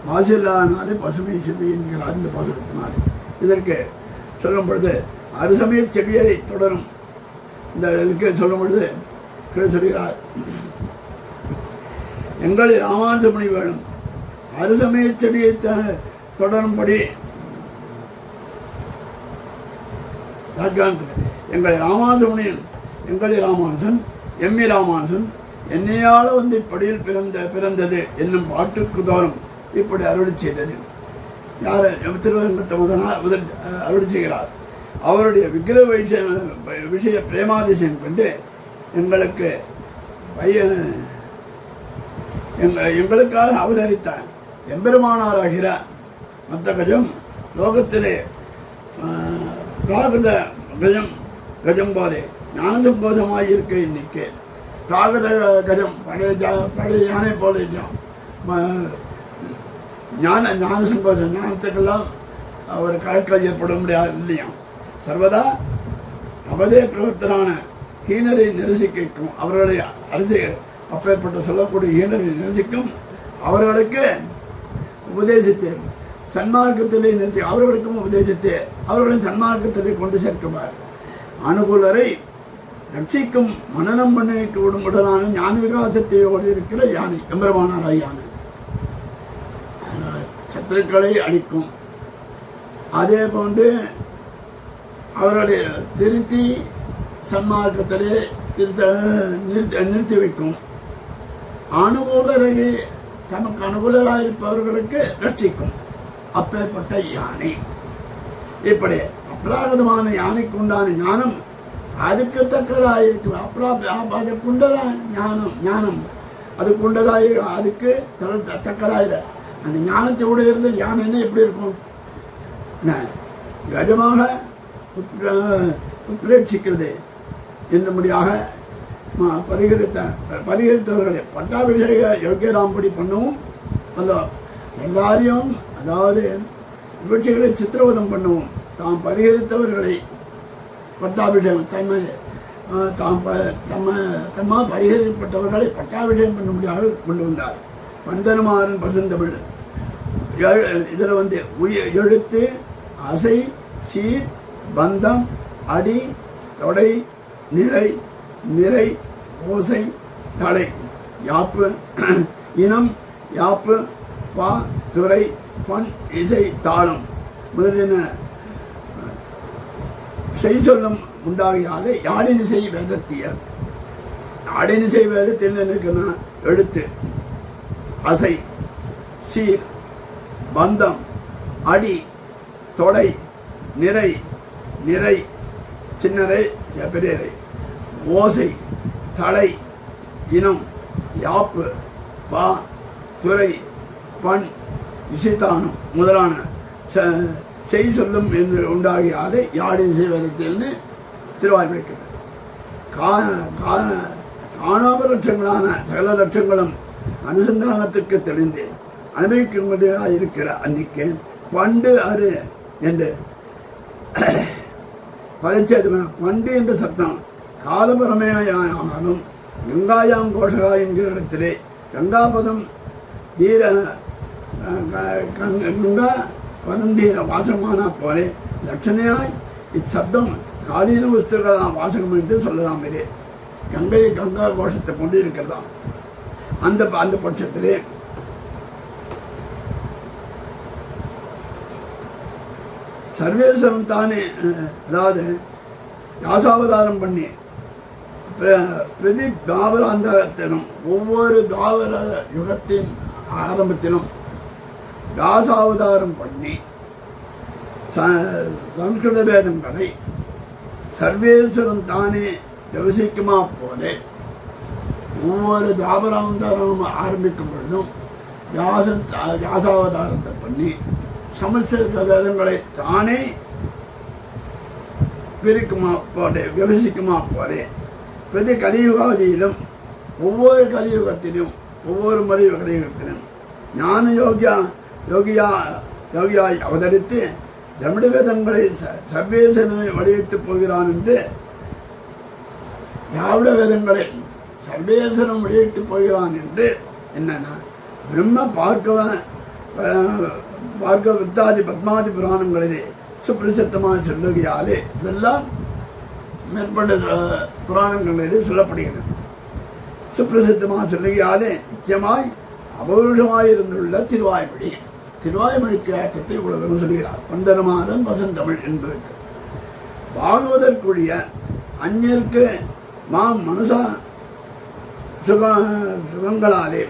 வாசில்லாதனாலே பசுமை செல்வி என்கிறார் இந்த பாசுரத்தினாலே. இதற்கு சொல்லும் பொழுது அருசமய செடியை தொடரும். இந்த இதுக்கு சொல்லும் பொழுது சொல்கிறார், எங்களில் ராமானுஜமணி வேணும் அருசமய செடியை தொடரும்படி எங்களை ராமானுஜமுனியன் எங்களில் ராமானுஜன் எம்மி ராமானுஜன் என்னையால வந்து இப்படியில் பிறந்தது என்னும் பாட்டுக்கு தோறும் இப்படி அருளி செய்தது. யார் திருவரங்கத்தை அருளி செய்கிறார். அவருடைய விக்கிரக விஷய பிரேமாதிசயம் கொண்டு எங்களுக்காக அவதரித்த எம்பெருமானாராகிற மத்த கஜம் லோகத்திலே பிராகிருத கஜம் போலே ஞானசம்போதமாக இருக்க இன்னைக்கு பிராகிருத கஜம் பழைய யானை போல ஞானசம்போதம் ஞானத்துக்கெல்லாம் அவர் கலக்கல் ஏற்பட முடியாது இல்லையா. சர்வதா அவதே பிரவர்த்தனான ஹீனரை நிரசிக்கும் அவர்களை அரசு அப்பேற்பட்ட சொல்லக்கூடிய ஹீனரை நிரசிக்கும் அவர்களுக்கு உபதேசித்து சன்மார்க்கத்திலே நிறுத்தி அவர்களுக்கும் உபதேசித்து அவர்களின் சன்மார்க்கத்திலே கொண்டு சேர்க்குவார். அனுகூலரை ரட்சிக்கும் மனநம் பண்ணி விடும் உடனான ஞான விகாசத்தையோடு இருக்கிற யானை எம்பெருமானாராய் யானை சத்துருக்களை அழிக்கும். அதே போன்று அவர்களை திருத்தி சன்மார்க்கத்திலே நிறுத்தி வைக்கும். அனுகூலரை தமக்கு அனுகூலராயிருப்பவர்களுக்கு ரட்சிக்கும் அப்பேற்பட்ட யானை. இப்படி அப்ராகிருதமான யானைக்கு உண்டான ஞானம் அதுக்கு தக்கதாயிருக்கு. அதுக்குண்டதா ஞானம் அதுக்குண்டதாய் அதுக்கு தக்கதாயிர அந்த ஞானத்தை விட இருந்து யானைன்னா எப்படி இருக்கும்? கஜமாக உத்ரேட்சிக்கிறது என்னும்படியாக பரிகரித்தவர்களை பட்டாபிஷேக யோகியராம்படி பண்ணவும் எல்லாரையும், அதாவது விவட்சிகளை சித்திரவதம் பண்ணவும் தாம் பரிகரித்தவர்களை பட்டாபிஷேகம் தம்மா பரிகரிக்கப்பட்டவர்களை பட்டாபிஷேகம் பண்ணும்படியாக கொண்டு வந்தார். பந்தனமாறன் பசந்தமிழ் இதில் எழுத்து அசை சீர் பந்தம் அடி தொடை நிறை ஓசை தலை யாப்பு இனம் யாப்பு பா துறை பண் இசை தாளம் முதலின செய் சொல்லும் உண்டாகியாலே யாழினிசை வேதத்தியல். யாழினிசை வேதத்தில் இருக்குன்னா எழுத்து அசை சீர் பந்தம் அடி தொடை நிறை சின்னரை பெரியரை ஓசை தலை இனம் யாப்பு பா துறை பண் இசைத்தானம் முதலான செய் சொல்லும் என்று உண்டாகியாலே யாழிசை வேதத்தில்னு திருவாய்மொழிக்கிறது. காணாம லட்சங்களான சகல லட்சங்களும் அனுசந்தானத்துக்கு தெளிந்து அனுபவிக்கும்படியாக இருக்கிற அன்னைக்கு பண்டு அரு என்று பரிச்சேது பண்டு என்ற சத்தம் காலபரமையானாலும் கங்காயாம் கோஷகா என்கிற இடத்திலே கங்காபதம் தீர கங்கா பதந்தீர வாசகமான போலே லட்சணையாய் இச்சப்தம் காலீன வஸ்துக்களாம் வாசகம் என்று சொல்லலாம். இது கங்கா கோஷத்தை கொண்டு இருக்கிறதாம். அந்த பட்சத்திலே சர்வேஸ்வரம் தானே, அதாவது யாசாவதாரம் பண்ணி பிரதி தாவராந்தரத்திலும் ஒவ்வொரு தாவர யுகத்தின் ஆரம்பத்திலும் தாசாவதாரம் பண்ணி சம்ஸ்கிருத வேதங்களை சர்வேஸ்வரம் தானே விவசிக்குமா போலே ஒவ்வொரு தாபராவதாரம் ஆரம்பிக்கும் பொழுதும் வியாசாவதாரத்தை பண்ணி சமஸ்கிருத வேதங்களை தானே பிரிக்குமா போலே விவசிக்குமா போலே பிரதி கலியுகாதியிலும் ஒவ்வொரு கலியுகத்திலும் ஒவ்வொரு முறை கலியுகத்திலும் ஞான யோகியாய் அவதரித்து தமிழ் வேதங்களை சர்வேசனை வெளியிட்டு போகிறான் என்று திராவிட வேதங்களை சர்வேஸ்வரம் வெளியிட்டு போகிறான் என்று என்னன்னா பிரம்ம பார்க்க வித்தாதி பத்மாதி புராணங்களிலே சுப்பிரசித்தமாக சொல்லுகையாலே இதெல்லாம் மேற்பட்ட புராணங்களிலே சொல்லப்படுகிறது. சுப்பிரசித்தமாக சொல்லுகையாலே நிச்சயமாய் அபௌருஷமாய் இருந்துள்ள திருவாய்மொழி, திருவாய்மொழிக்கு ஆட்டத்தை உலகம் சொல்கிறார். பந்தரமாதன் வசந்தமிழ் என்பதற்கு பாகவதற்குரிய அந்நியருக்கு மனுஷா சுகங்களாலே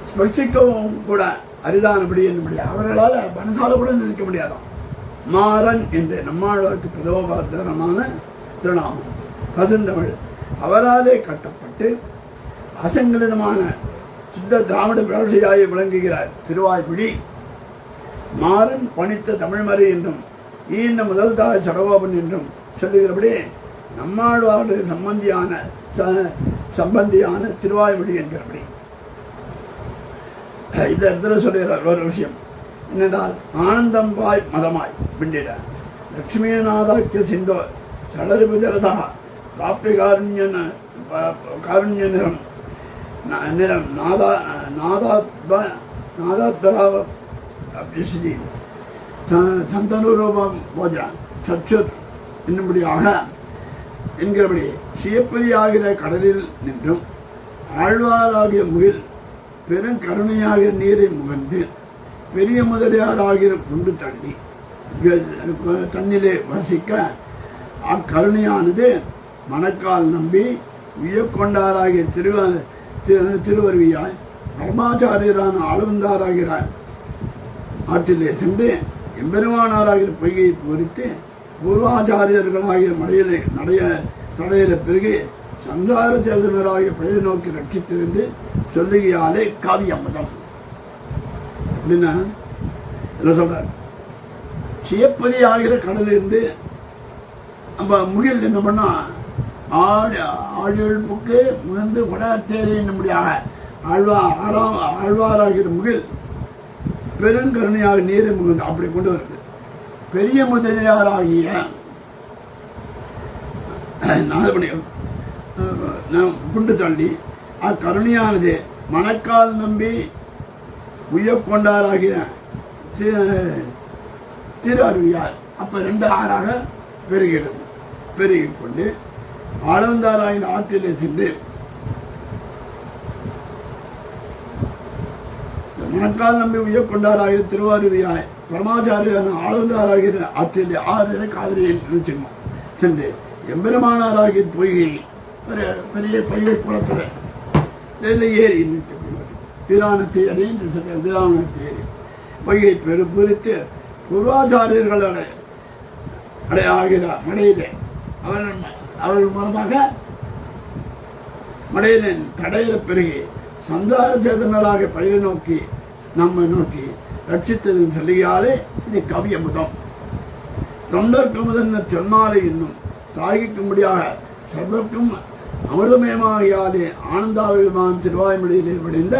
ஸ்பர்சிக்கவும் கூட அரிதானபடி என்னுடைய அவர்களால் மனசால கூட நினைக்க முடியாதாம். மாறன் என்று நம்மாழ்வாருக்கு பிரதோபாத்திரமான திருநாமம் பசுந்தமிழ் அவராலே கட்டப்பட்டு அசங்கலிதமான சுத்த திராவிட பாஷையாய் விளங்குகிறார் திருவாய்மொழி. மாறன் பணித்த தமிழ்மறை என்றும் ஈந்த முதல் தாய் சடகோபன் என்றும் சொல்லுகிறபடி நம்மாழ்வாடு சம்பந்தியான திருவாய்மொழி என்கிறபடி இந்த இடத்துல சொல்லுகிறார். ஒரு விஷயம் என்னென்றால் ஆனந்தம் வாய் மதமாய் பிண்டிட லட்சுமிநாதாக்கிய சிந்தோ சடரிபுஜரதா காப்பிய காருண்ய நிறம் நாதாத்வராவ அபிஷி சந்தனுரூபம் போஜா சச்சுர் என்னும்படியாக என்கிறபடி சுயப்பதியாகிற கடலில் நின்றும் ஆழ்வாராகிய முகில் பெரும் கருணையாகிற நீரை முகந்து பெரிய முதலியாராகிற குண்டு தண்ணிலே வசிக்க அக்கருணையானது மணக்கால் நம்பி வியக்கொண்டாராகிய திருவருவியாய் பரமாச்சாரியரான ஆளுவந்தாராகிற ஆற்றிலே சென்று எம்பெருமானாராகிற பொய்கையை பொறித்து பூர்வாச்சாரியர்களாகிய தடையில பிறகு சம்சார சேதனராகிய பெயரை நோக்கி ரட்சித்திருந்து சொல்லுகையாலே காவியம்மதம் அப்படின்னா இதில் சொல்றார். சுயப்பதி ஆகிற கடலிருந்து நம்ம முகில் என்ன பண்ணா ஆழ்வெழுப்புக்கு முகந்து வடாத்தேரி நம்முடியாக ஆழ்வாராகிற முகில் பெருங்கருணையாக நீரை முகந்து அப்படி கொண்டு வருது. பெரிய முதலியாராகிய குண்டு தள்ளி அக்கருணையானது மணக்கால் நம்பி உயக்கொண்டாராகிய திரு அருவியார் அப்ப 2 ஆறாக பெருகிறது. பெருகிக் கொண்டு ஆளவந்தாராயின் ஆற்றிலே சென்று மணக்கால் நம்பி உயக்கொண்டாராகிற திருவாரூரியாய் பரமாச்சாரியான ஆளவந்தாராகிற ஆற்றிலே 6 காவிரியில் நினைச்சிருந்தோம் சென்று எம்பெருமானாராகிய பொய்கை பெரிய பையை குளத்தில் ஏறி பிராணத்தை அறிந்து பிராணத்தை ஏறி பொய்கை பெருத்து பூர்வாச்சாரியர்களோட ஆகிற மடையிலே அவர்கள் மூலமாக மடையில தடையில பெருகி சந்தார சேதனராக பயிரை நோக்கி நம்மை நோக்கி ரட்சித்ததின் சொல்லியாலே இது கவியமுதம். தொண்டர்க்குமுதன்ன சொன்னாலே இன்னும் தாகிக்கும்படியாக சர்வர்க்கும் அமிர்தமயமாகியாலே ஆனந்தாவிமான திருவாய்மொழியிலே விளைந்த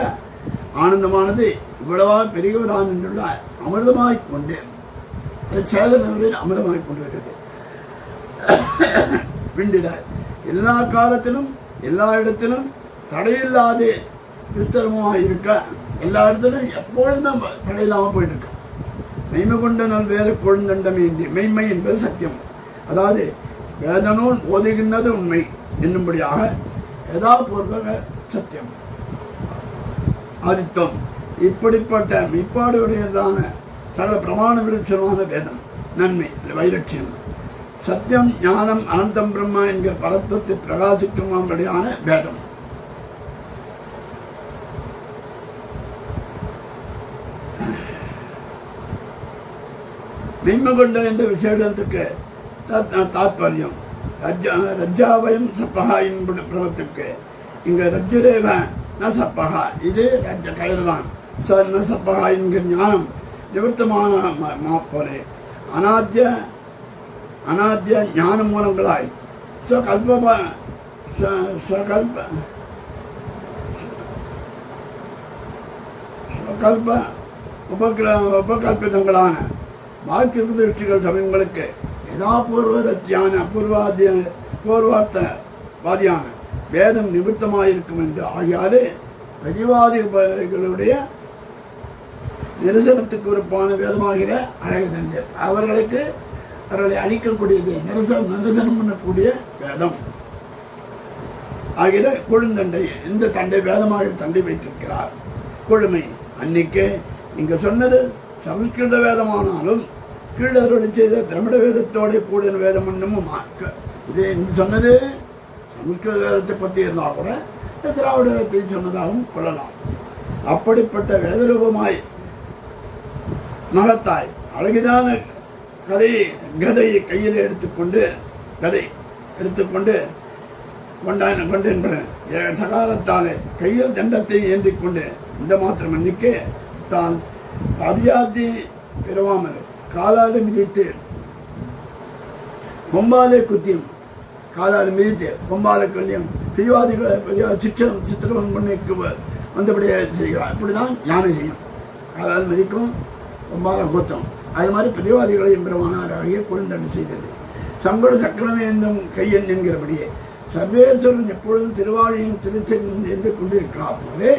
ஆனந்தமானது இவ்வளவா பெரியவரான் என்றுள்ள அமிர்தமாய்க் கொண்டு சேதனவரில் அமிர்தமாய்க் கொண்டிருக்கிறது. பிண்டிட எல்லா காலத்திலும் எல்லா இடத்திலும் தடையில்லாது விஸ்தரமாக இருக்க எல்லா இடத்திலும் எப்பொழுதும் தடையில்லாமல் போயிட்டு இருக்க மெய்மை கொண்ட நல் வேத கொழுந்தண்டமேந்தி மெய்மை என்பது சத்தியம். அதாவது வேதநூல் ஓதுகின்றது உண்மை என்னும்படியாக யதாபூர்வக சத்தியம் ஆதித்தம் இப்படிப்பட்ட மெய்ப்பாடுடையதான சகல பிரமாண விருட்சமான வேதம் நன்மை வைலட்சியம் சத்தியம் ஞானம் அனந்தம் பிரம்மா என்கிற பரத்துவத்தை பிரகாசிக்கும்படியான வேதம். மெய்மை கொண்ட என்ற விசேடத்துக்கு தாத்பரியம் ரஜ்ஜாவயம் சப்பகா என்பது பிரமத்துக்கு இங்க ரஜ்ஜுரேவ ந சப்பகா இது ரஜ்ஜ கயிறு தான் ந சப்பகா என்கிற ஞானம் நிவர்த்தமான போலே அநாத்திய ஞான மூலங்களாய் உபகல்பிதங்களான வாக்கு திருஷ்டிகள் சமயங்களுக்கு யதாபூர்வத்தியான பூர்வார்த்தவாதியான வேதம் நிமித்தமாயிருக்கும் என்று ஆகியாலே பிரதிவாதிகளுடைய நிரசனத்துக்கு உறுப்பான வேதமாகிற அழகு தண்டு அவர்களை அழிக்கக்கூடியது நிரசனம் பண்ணக்கூடிய வேதம் ஆகிற கொழுந்தண்டை இந்த தண்டை வேதமாக தண்டை வைத்திருக்கிறார். கொழுமை அன்னைக்கு இங்க சொன்னது சமஸ்கிருத வேதமானாலும் கீழருளி செய்த திராவிட வேதத்தோட கூடிய வேதம் என்னமும் இது இந்த சொன்னது சமஸ்கிருத வேதத்தை பற்றி இருந்தால் கூட திராவிட வேதத்தை சொன்னதாகவும் கொள்ளலாம். அப்படிப்பட்ட வேதரூபமாய் மகத்தாய் அழகிதான கதையை கையில் எடுத்துக்கொண்டு கொண்டு சகாரத்தாலே கையில் தண்டத்தை ஏந்திக் கொண்டு இந்த மாத்திரம் அன்னைக்கு தான் அபியாதி பெறுவாமல் காலால் மிதித்து கொம்பாலே குத்தியும் காலால் மிதித்து கொம்பாலை கொல்லியும் பிரிவாதிகளை சித்திரம் பண்ணி வந்தபடியே செய்கிறார். இப்படிதான் யானை செய்யும், காலால் மிதிக்கும் கொம்பால குத்தம். அது மாதிரி பிரதிவாதிகளையும் பெருமானாராகிய குழுந்தண்டு செய்தது. சங்கட சக்கரம் ஏந்தும் கையன் என்கிறபடியே சர்வேஸ்வரன் எப்பொழுதும் திருவாழியும் திருச்செங்கும் ஏந்து கொண்டிருக்கிறார் போலே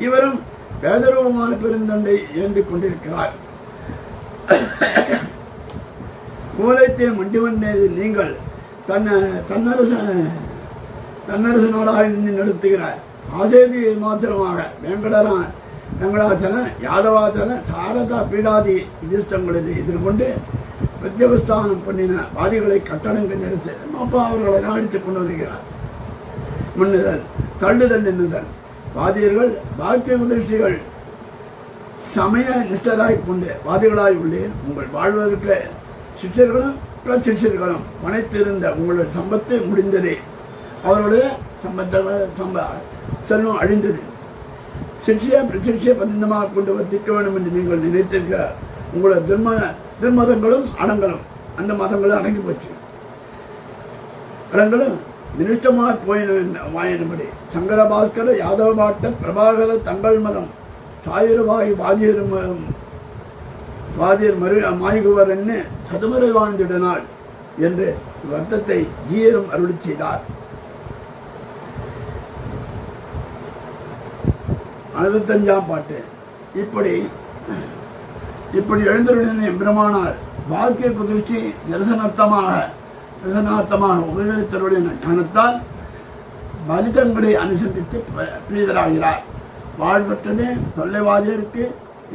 இவரும் வேதரூபமான பெருந்தண்டை ஏந்து கொண்டிருக்கிறார். கோலத்தை மண்டிவந்தது நீங்கள் தன்னரசனோடாக நடத்துகிறார். ஆசேதி மாத்திரமாக வெங்கடாச்சல யாதவாச்சல சாரதா பீடாதி யுதிஷ்டங்களில் எதிர்கொண்டு பிரத்யவஸ்தானம் பண்ணின வாதிகளை கட்டணங்கள் நெரிச அப்பா அவர்களை அடித்துக் கொண்டு வருகிறார். முன்னுதல் தள்ளுதல் நின்றுதல் வாதியர்கள் பாக்கிய உதிர்ச்சிகள் சமய நிஷ்டராய் கொண்டு வாதிகளாய் உள்ளேன். உங்கள் வாழ்வதற்கு சிஷ்யர்களும் பிரசிஷ்யர்களும் பனைத்திருந்த உங்களுடைய சம்பத்து முடிந்ததே. அவருடைய செல்வம் அழிந்தது. சிக்ஷையை பிரசிக்ஷையை பரிந்தமாக கொண்டு வர்த்திக்க வேண்டும் என்று நீங்கள் நினைத்திருக்கிறார். உங்களோட துர்மதங்களும் அடங்களும் அந்த மதங்களும் அடங்கி போச்சு. அடங்களும் நிருஷ்டமாக வாயினபடி சங்கர பாஸ்கர யாதவ பாட்ட பிரபாகர தங்கள் மதம் சாயிரவாய் வாதியர் மாய்குவர் என்ன சதுமறை வாழ்ந்திடனாள் என்று வர்த்தத்தை ஜீயரும் அருளி செய்தார். 65ஆம் பாட்டு. இப்படி எழுந்துள்ள எம்பிரமானார் பாக்கிய குதிர்ச்சி நிரசனார்த்தமாக உபகரித்தருடைய ஞானத்தால் பலிதங்களை அனுசந்தித்து பிரீதராகிறார். வாழ்வற்றது தொல்லைவாதியருக்கு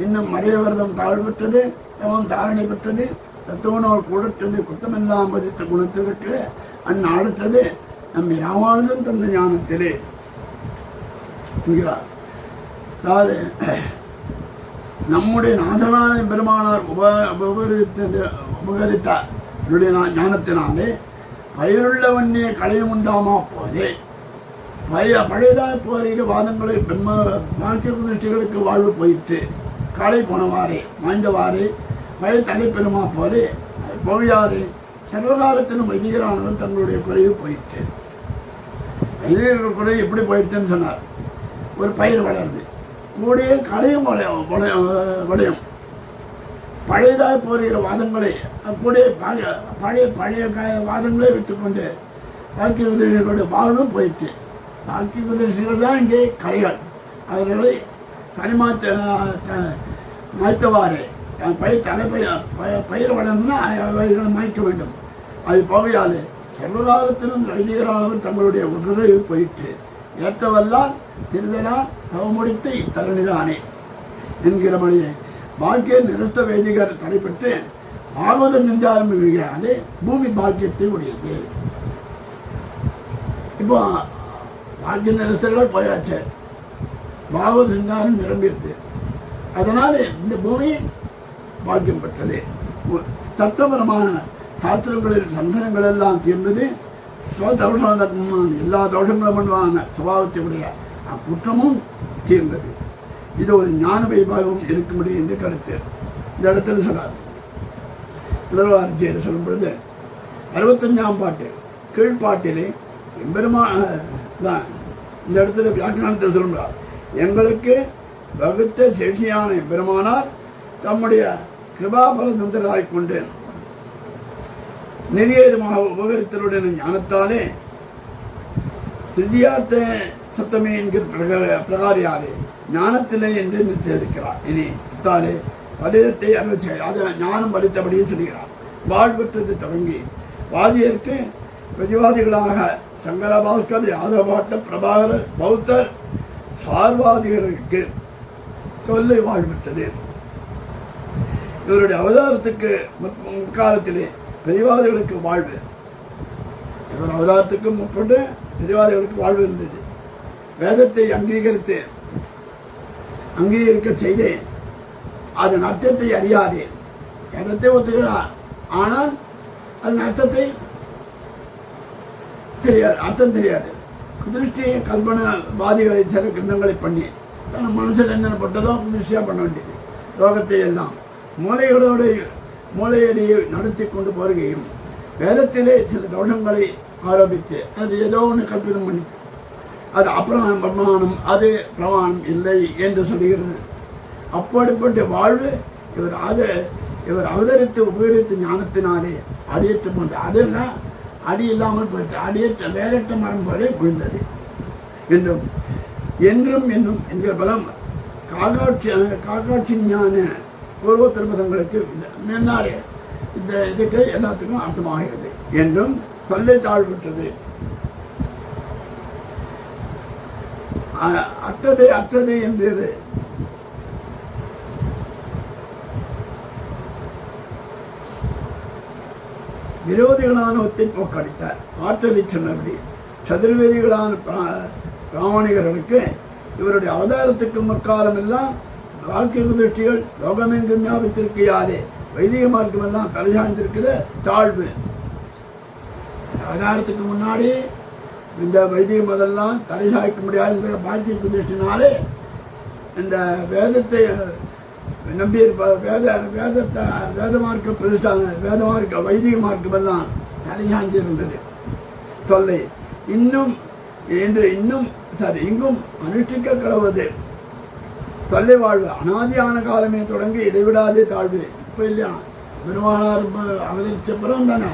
இன்னும் மறையவர்தம் தாழ்வற்றது எவன் தாரணை பெற்றது தத்துவனோர் கூடற்றது குற்றமெல்லாம் பதித்த குணத்திற்கு அந்நாடுற்றது நம்மை ராமானுஜன் தந்த ஞானத்திலே என்கிறார். அதாவது நம்முடைய நாதனான பெருமானார் உபகரித்தார் ஞானத்தினாலே பயிருள்ளவன்னே களையும் உண்டாமா போதே பழையதாய் போகிற வாதங்களை பாக்கிய திருஷ்டிகளுக்கு வாழ்வு போயிட்டு காலை போனவாறே மாய்ந்தவாறே பயிர் தலை பெருமா போலே போவியாரே சர்வகாலத்திலும் வைதிகரானவர் தங்களுடைய குறைவு போயிட்டு. வைதிகர்கள் குறை எப்படி போயிடுச்சுன்னு சொன்னார். ஒரு பயிர் வளருது, கூடிய களையும் வளையும். பழையதாக போகிற வாதங்களை கூடிய பழைய வாதங்களை வைத்துக்கொண்டு பாக்கிய உதவிகளோட வாழ்வும் போயிட்டு. பாக்கிய உதவிகள் தான் இங்கே கலைகள். அவர்களை மாய்த்தவாறு பயிர் வளர்ந்துன்னா அவர்களை மாய்க்க வேண்டும். அது போகையால் சர்வகாலத்திலும் வைதிகரானவர் தங்களுடைய உடலை போயிட்டு ஏற்றவல்லால் திருதலா தவமுடித்து இத்தரணிதானே என்கிறபடியே பாக்கிய நிரஸ்த வைதிகர் தடைப்பட்டு பாகவத செஞ்சாரம் விழியாலே பூமி பாக்கியத்தை உடையது. இப்போ பாக்கிய நிரஸ்தர்கள் போயாச்சு, பாகவத செஞ்சாரம் நிரம்பிடுது. அதனால இந்த பூமி பாக்கியம் பெற்றது. தத்துவபரமான சாஸ்திரங்களில் சம்சயங்கள் எல்லாம் தீர்ந்தது. ஸ்வதோஷமான எல்லா தோஷங்களும் பண்ணுவாங்க சுபாவத்தையுடைய குற்றமும் தீர்ந்தது. இது ஒரு ஞான வைபாகம் இருக்க முடியும் என்று கருத்து இந்த இடத்துல சொன்னார். திருவாரூர் சொல்லும் பொழுது 65ஆம் பாட்டு கீழ்பாட்டிலே எம்பெருமா தான் இந்த இடத்துல வியாக்கியானத்தில் சொல்லுகிறார். எங்களுக்கு வகுத்த சேஷியான எம்பெருமானார் தம்முடைய கிருபாபல தந்தராய் கொண்டு நிர்யேதமாக உபகரித்தலுடன் ஞானத்தாலே திருதியார்த்த சத்தமே என்கிற பிரகாரியாலே ஞானத்திலே என்று நிறுத்தியிருக்கிறார். இனி இத்தாலே பலிதத்தை அறிவிச்சு அதை ஞானம் படித்தபடியே சொல்கிறார். வாழ்வற்றது தொடங்கி வாதியருக்கு பிரதிவாதிகளாக சங்கரபாஸ்கர், யாதவாட்ட, பிரபாகரர், பௌத்தர், சார்வாதிகளுக்கு தொல்லை வாழ்விட்டது. இவருடைய அவதாரத்துக்கு முற்காலத்திலே பிரதிவாதிகளுக்கு வாழ்வு, இவர் அவதாரத்துக்கு முற்பட்டு பிரதிவாதிகளுக்கு வாழ்வு இருந்தது. வேதத்தை அங்கீகரிக்க செய்தேன், அதன் அர்த்தத்தை அறியாதேன். வேதத்தை ஒத்துக்கிறார், ஆனால் அதன் அர்த்தத்தை தெரியாது, அர்த்தம் தெரியாது. குதிருஷ்டி கல்பனவாதிகளை சில கிரந்தங்களை பண்ணி தன் மனசில் என்னப்பட்டதோ குதிருஷ்டியாக பண்ண வேண்டியது. லோகத்தை எல்லாம் மூளையடியை நடத்தி கொண்டு போருகையும் வேதத்திலே சில தோஷங்களை ஆரோபித்து அது ஏதோ ஒன்று கற்பிதம் பண்ணித்து அது அப்புறம் பிரமாணம், அது பிரமாணம் இல்லை என்று சொல்லுகிறது. அப்படிப்பட்ட வாழ்வு இவர் அவதரித்து உபகரித்த ஞானத்தினாலே அடியேற்று போன்ற அதெல்லாம் அடி இல்லாமல் போயிட்டு அடியேற்ற வேறற்ற மரம் போல விழுந்தது என்றும் என்னும் என்கிற பலம் காக்காட்சி ஞான பூர்வோத்தர பதங்களுக்கு முன்னாடி இந்த இதுக்கு எல்லாத்துக்கும் அர்த்தமாகிறது என்றும் தொல்லை தாழ்விட்டது. அற்றது என்றது விரோதிகளான ஒத்தை போக்கடித்தார். ஆற்றலை சொன்னபடி சதுர்வேதிகளான பிராமணிகர்களுக்கு இவருடைய அவதாரத்துக்கு முற்காலம் எல்லாம் வாக்கிய திருஷ்டிகள் லோகமெங்கும் ஞாபகத்திற்கையாலே வைதிக மார்க்கம் எல்லாம் தலைசாய்ந்திருக்கிற தாழ்வு. அவதாரத்துக்கு முன்னாடி இந்த வைதிக மதெல்லாம் தலை சாய்க்க முடியாதுங்கிற பாக்கிய திருஷ்டினாலே இந்த வேதத்தை நம்பி வேத மார்க்க பிரதிஷ்டா வேத மார்க்க வைதிக மார்க்கம் எல்லாம் தலை சாய்ந்திருந்தது. தொல்லை இன்னும் இங்கும் அனுஷ்டிக்க கடவுது. தொல்லை வாழ்வு அனாதியான காலமே தொடங்கி இடைவிடாதே தாழ்வு. இப்போ இல்லையா, பெருமானார் அவதரித்த பிறகு தானே,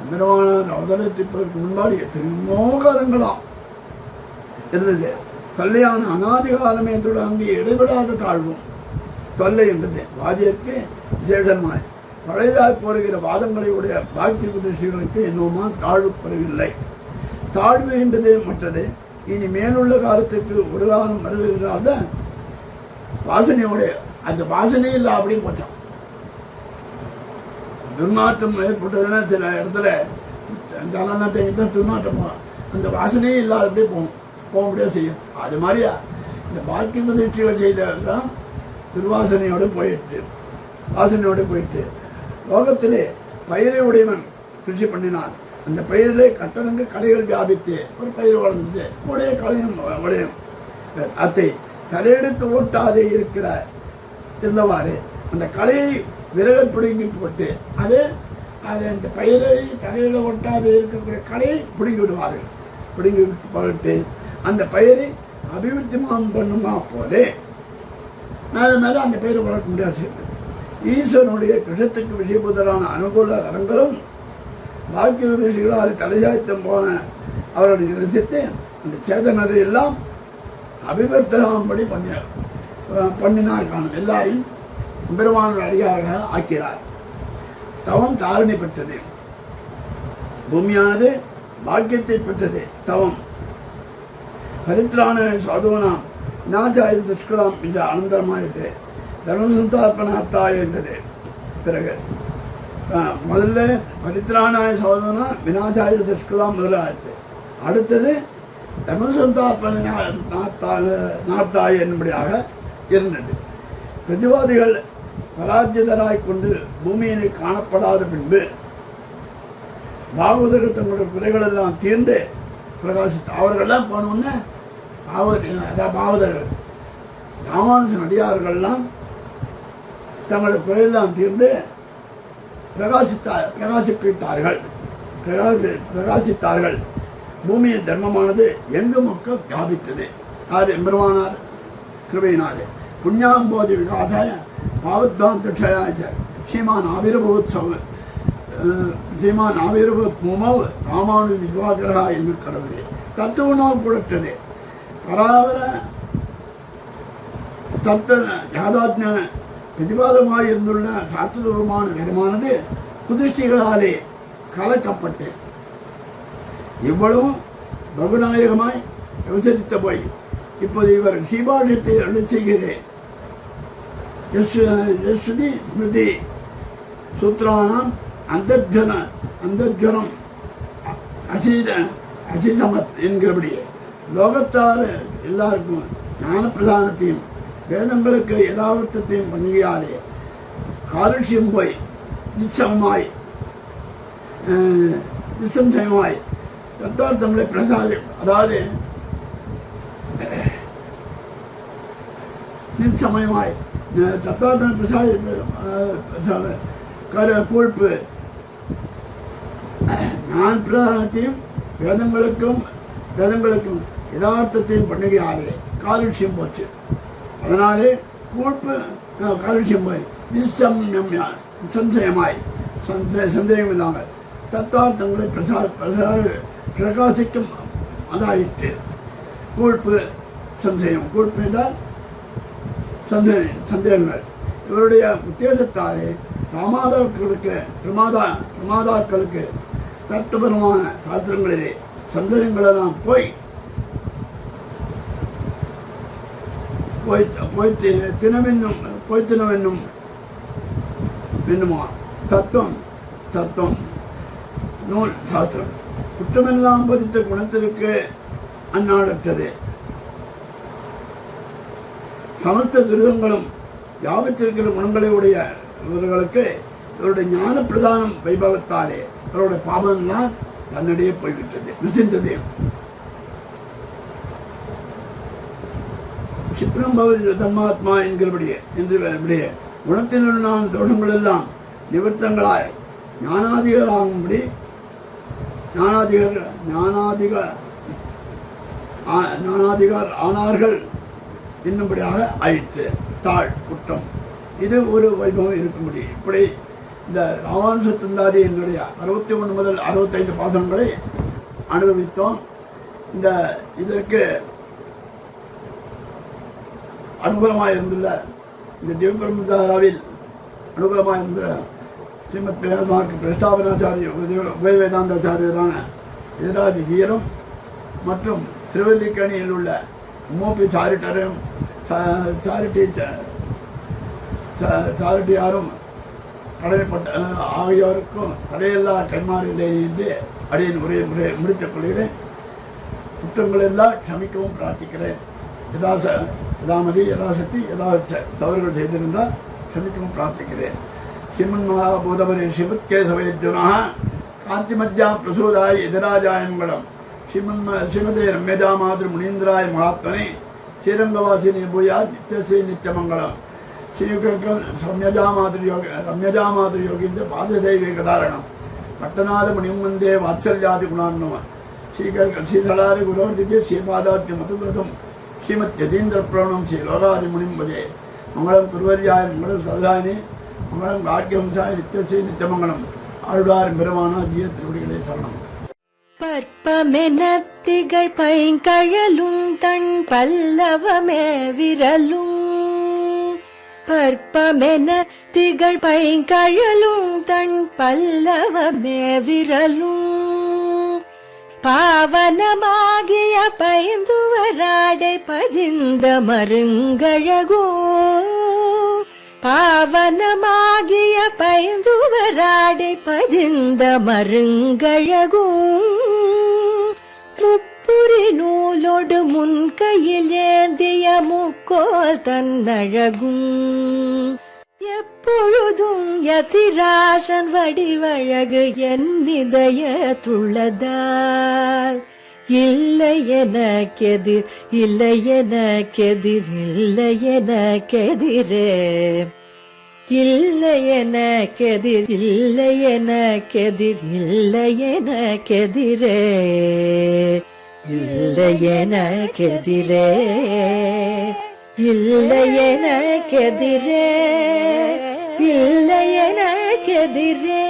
பெருமானார் அவதரித்திப்பதற்கு முன்பாடி எத்தனையோ காலங்களாம் இருந்தது. தொல்லையான அனாதி காலமே தொடங்கி இடைவிடாத தாழ்வும் தொல்லை என்றது வாதியருக்கு விசேஷமாய் பழையதாய் போருகிற வாதங்களை உடைய பாக்கிய குதிர்ச்சிகளுக்கு என்னவுமா தாழ்வு குறைவில்லை. தாழ்வு என்றது மற்றது. இனி மேலுள்ள காலத்துக்கு ஒரு காலம் வருகிறாத வாசனையோடைய அந்த வாசனை இல்லை அப்படியே போச்சான். துர்நாற்றம் ஏற்பட்டதுன்னா சில இடத்துல ஜலநாத்தை தான் துர்நாற்றம் போகும், அந்த வாசனையே இல்லாதபடியே போக முடியாது செய்யும். அது மாதிரியா இந்த பாக்கிய முதிர்ச்சிகள் செய்ததான் துர்வாசனையோடு போயிட்டு வாசனையோடு போயிட்டு லோகத்திலே பயிரை உடையவன் கிருஷி பண்ணினான். அந்த பயிரிலே கட்டணங்கு கலைகள் வியாபித்து ஒரு பயிர் வளர்ந்தது. உடைய கலையும் உடையும் அத்தை தலையெடுத்து ஓட்டாதே இருந்தவாறு அந்த கலையை விறகல் பிடுங்கி போட்டு அது அந்த பயிரை தலையில ஒட்டாதே இருக்கக்கூடிய கலையை பிடுங்கி விடுவார்கள். பிடுங்கி போட்டு அந்த பயிரை அபிவிருத்திமாம் பண்ணுமா போலே மேலே அந்த பயிரை வளர்க்க முடியாது. ஈஸ்வரனுடைய கிருஷத்துக்கு விஷயபூதரான அனுகூல ரங்களும் பாக்கிய ரிஷிகளால் தலைசாய்த்தம் போன அவருடைய ரசித்து அந்த சேதனதை எல்லாம் அபிவர்த்தனாம்படி பண்ணினார் காணும். எல்லாரையும் பெருமான அடியார்களாக ஆக்கிறார். தவம் தாரணை பெற்றது. பூமியானது பாக்கியத்தை பெற்றது. தவம் பரித்ரான சாதுவனாம் விநாசாய துஷ்கலாம் என்ற அனந்தரமாயிட்டு தர்மசந்தார்ப்பணார்த்தாய என்றது. பிறகு முதல்ல பரித்ராணாய சாதுவனா விநாசாய துஷ்கலாம் முதலாயிற்று. அடுத்தது தர்மசந்தார்ப்பணார்த்தாய என்படியாக இருந்தது. பிரதிவாதிகள் பராஜிதராய் கொண்டு பூமியினை காணப்படாத பின்பு பாகவதர்கள் தங்களுடைய குறைகளெல்லாம் தீர்ந்து பிரகாசித்து அவர்கள்லாம் போனோன்னு பாகவதர்கள் ராமானுஜன் அடியார்கள்லாம் தங்களுடைய குறையெல்லாம் தீர்ந்து பிரகாசித்தார்கள். பூமியின் தர்மமானது எங்கு மக்கள் வியாபித்தது. யார் எம்பெருமானார் கிருபையினாலே புண்ணியாம்போதி விகாசாய பாவத்வாந்தக்ஷயாய ஸ்ரீமான் ஆவிர்பவோத்சவ சீமான் ஆவிரவ முமவ் ராமானுஜ திவாகரா என்று கடவுளே தத்துவனாக புழற்றது பராவர தத்த யாதாத்ம பிரதிபாதமாக இருந்துள்ள சாஸ்திரமான வேதமானது குதிஷ்டிகளாலே கலக்கப்பட்டு இவ்வளவும் பகுநாயகமாய் விவசரித்த போய் இப்போது இவர் சீபாஷத்தை அருள் செய்கிறேன் ஸ்ருதி ஸ்மிருதி சூத்திரானாம் அந்தர்ஜனம் அசீசமத் என்கிறபடியே லோகத்தார் எல்லாருக்கும் ஞான பிரதானத்தையும் வேதங்களுக்கு யதாவர்த்தத்தையும் பணியாலே காருஷ்யம் போய் நிசம்சயமாய் தத்துவார்த்தங்களை பிரசாதி அதாவது நிசமயமாய் தத்துவார்த்தம் பிரசாதி கூழ்ப்பு ஞான பிரதானத்தையும் வேதங்களுக்கும் யதார்த்தத்தையும் பண்ணுகையாலே காலுஷ்யம் போச்சு. அதனாலே கூழ்ப்பு காலுஷ்யம் போய் நிசம்சயமாய் சந்தேகம் இல்லாமல் தத்துவார்த்தங்களை பிரகாசிக்கும் அதாயிற்று. கூழ்ப்பு சம்சயம், கூழ்ப்பு என்றால் சந்தேகங்கள். இவருடைய உத்தேசத்தாலே பிரமாதாக்களுக்கு தத்துவபரமான சாஸ்திரங்களிலே சந்தேகங்களெல்லாம் போய் தினவென்னும் தத்துவம் நூல் சாஸ்திரம் குற்றமெல்லாம் பதித்த குணத்திற்கு அந்நாடற்றது. சமஸ்த துரிதங்களும் யாவத்திருக்கிற குணங்களை உடைய இவர்களுக்கு இவருடைய ஞான பிரதானம் வைபவத்தாலே இவருடைய பாவம்லாம் தன்னிடையே போய்விட்டது, நசிந்தது. சிப்ரம் பவதி தர்மாத்மா என்கிறபடியே குணத்தினுள்ள தோஷங்கள் எல்லாம் நிவர்த்தங்களாய் ஞானாதிகாராகும்படி ஞானாதிகார் ஆனார்கள் என்னும்படியாக ஆயிற்று. தாழ் குற்றம் இது ஒரு வைபவம் இருக்கும்படி இப்படி இந்த ராமானுஜ தந்தாதி என்னுடைய 61 முதல் 65 பாசனங்களை அனுபவித்தோம். இதற்கு அனுகூலமாக இருந்துள்ள இந்த திவ்யபிரம்மதாராவில் அனுகூலமாக இருந்துள்ள ஸ்ரீமத் வேதமார்க்கு பிரஸ்தாபனாச்சாரிய உபயவேதாந்தாச்சாரியரான எதிராஜி ஜீயரும் மற்றும் திருவல்லிக்கணியில் உள்ள மூப்பி சாரிட்டியாரும் கடமைப்பட்ட ஆகியோருக்கும் தடையில்லா கைமாறில்லை என்று அடியின் உரையை முடித்துக் கொள்கிறேன். குற்றங்கள் எல்லாம் க்ஷமிக்கவும் பிரார்த்திக்கிறேன். யதாசக்தி தவறுகள் செய்திருந்தால் க்ஷமிக்கவும் பிரார்த்திக்கிறேன். ஸ்ரீமன் மகாபூதபரி ஸ்ரீமத் கேசவயர்ஜுனா காந்தி மத்தியா பிரசூதாய் எதிராஜாயமங்கலம் ஸ்ரீமதே ரம்யஜா மாதிரி முனீந்திராய மகாத்மனே ஸ்ரீரங்கவாசினி பூயா நித்தியஸ்ரீ நித்தியமங்கலம் ஸ்ரீகர்கள் ரம்யஜா மாதிரி யோகீந்திர பாதசைவேகதாரணம் பட்டநாத முனிமந்தே வாத்சல்யாதி குணார்ணவ ஸ்ரீசடாரி குரோர் திவ்ய ஸ்ரீபாதாத்ய மதுகிருதம் ஸ்ரீமத் யதீந்திர பிரணம் ஸ்ரீ லோகாதி முனிம்பதே மங்களம் குருவரியாய மங்களம் சரதாயினி மங்களம் பாக்கியவம்சாய நித்தியஸ்ரீ நித்தியமங்கலம் ஆழ்வார் பெருமானா ஜீய திருவடிகளே சரணம். பற்பமெனத்திகள் பைங்கழலும் தன் பல்லவமே விரலும் பற்பமென திகழ் பைங்கழலும் தன் பல்லவமே விரலும் பாவனமாகிய பைந்துவராடை பதிந்த மருங்கழகோ பாவனமாகிய பைந்துவராடை பதிந்த மருங்கழகும் முப்புரி நூலோடு முன்கையில் ஏந்திய முக்கோல் தன்னழகும் எப்பொழுதும் யதிராசன் வடிவழகு என் இதய துள்ளதால் இல்லை எனக்கெதிர் இல்லை எனக்கெதிர் இல்லை எனக்கெதிரே இல்லை எனக்கெதிர் இல்லை எனக்கெதிர் இல்லை எனக்கெதிரே இல்லை எனக்கெதிரே இல்லை எனக்கெதிரே இல்லை எனக்கெதிரே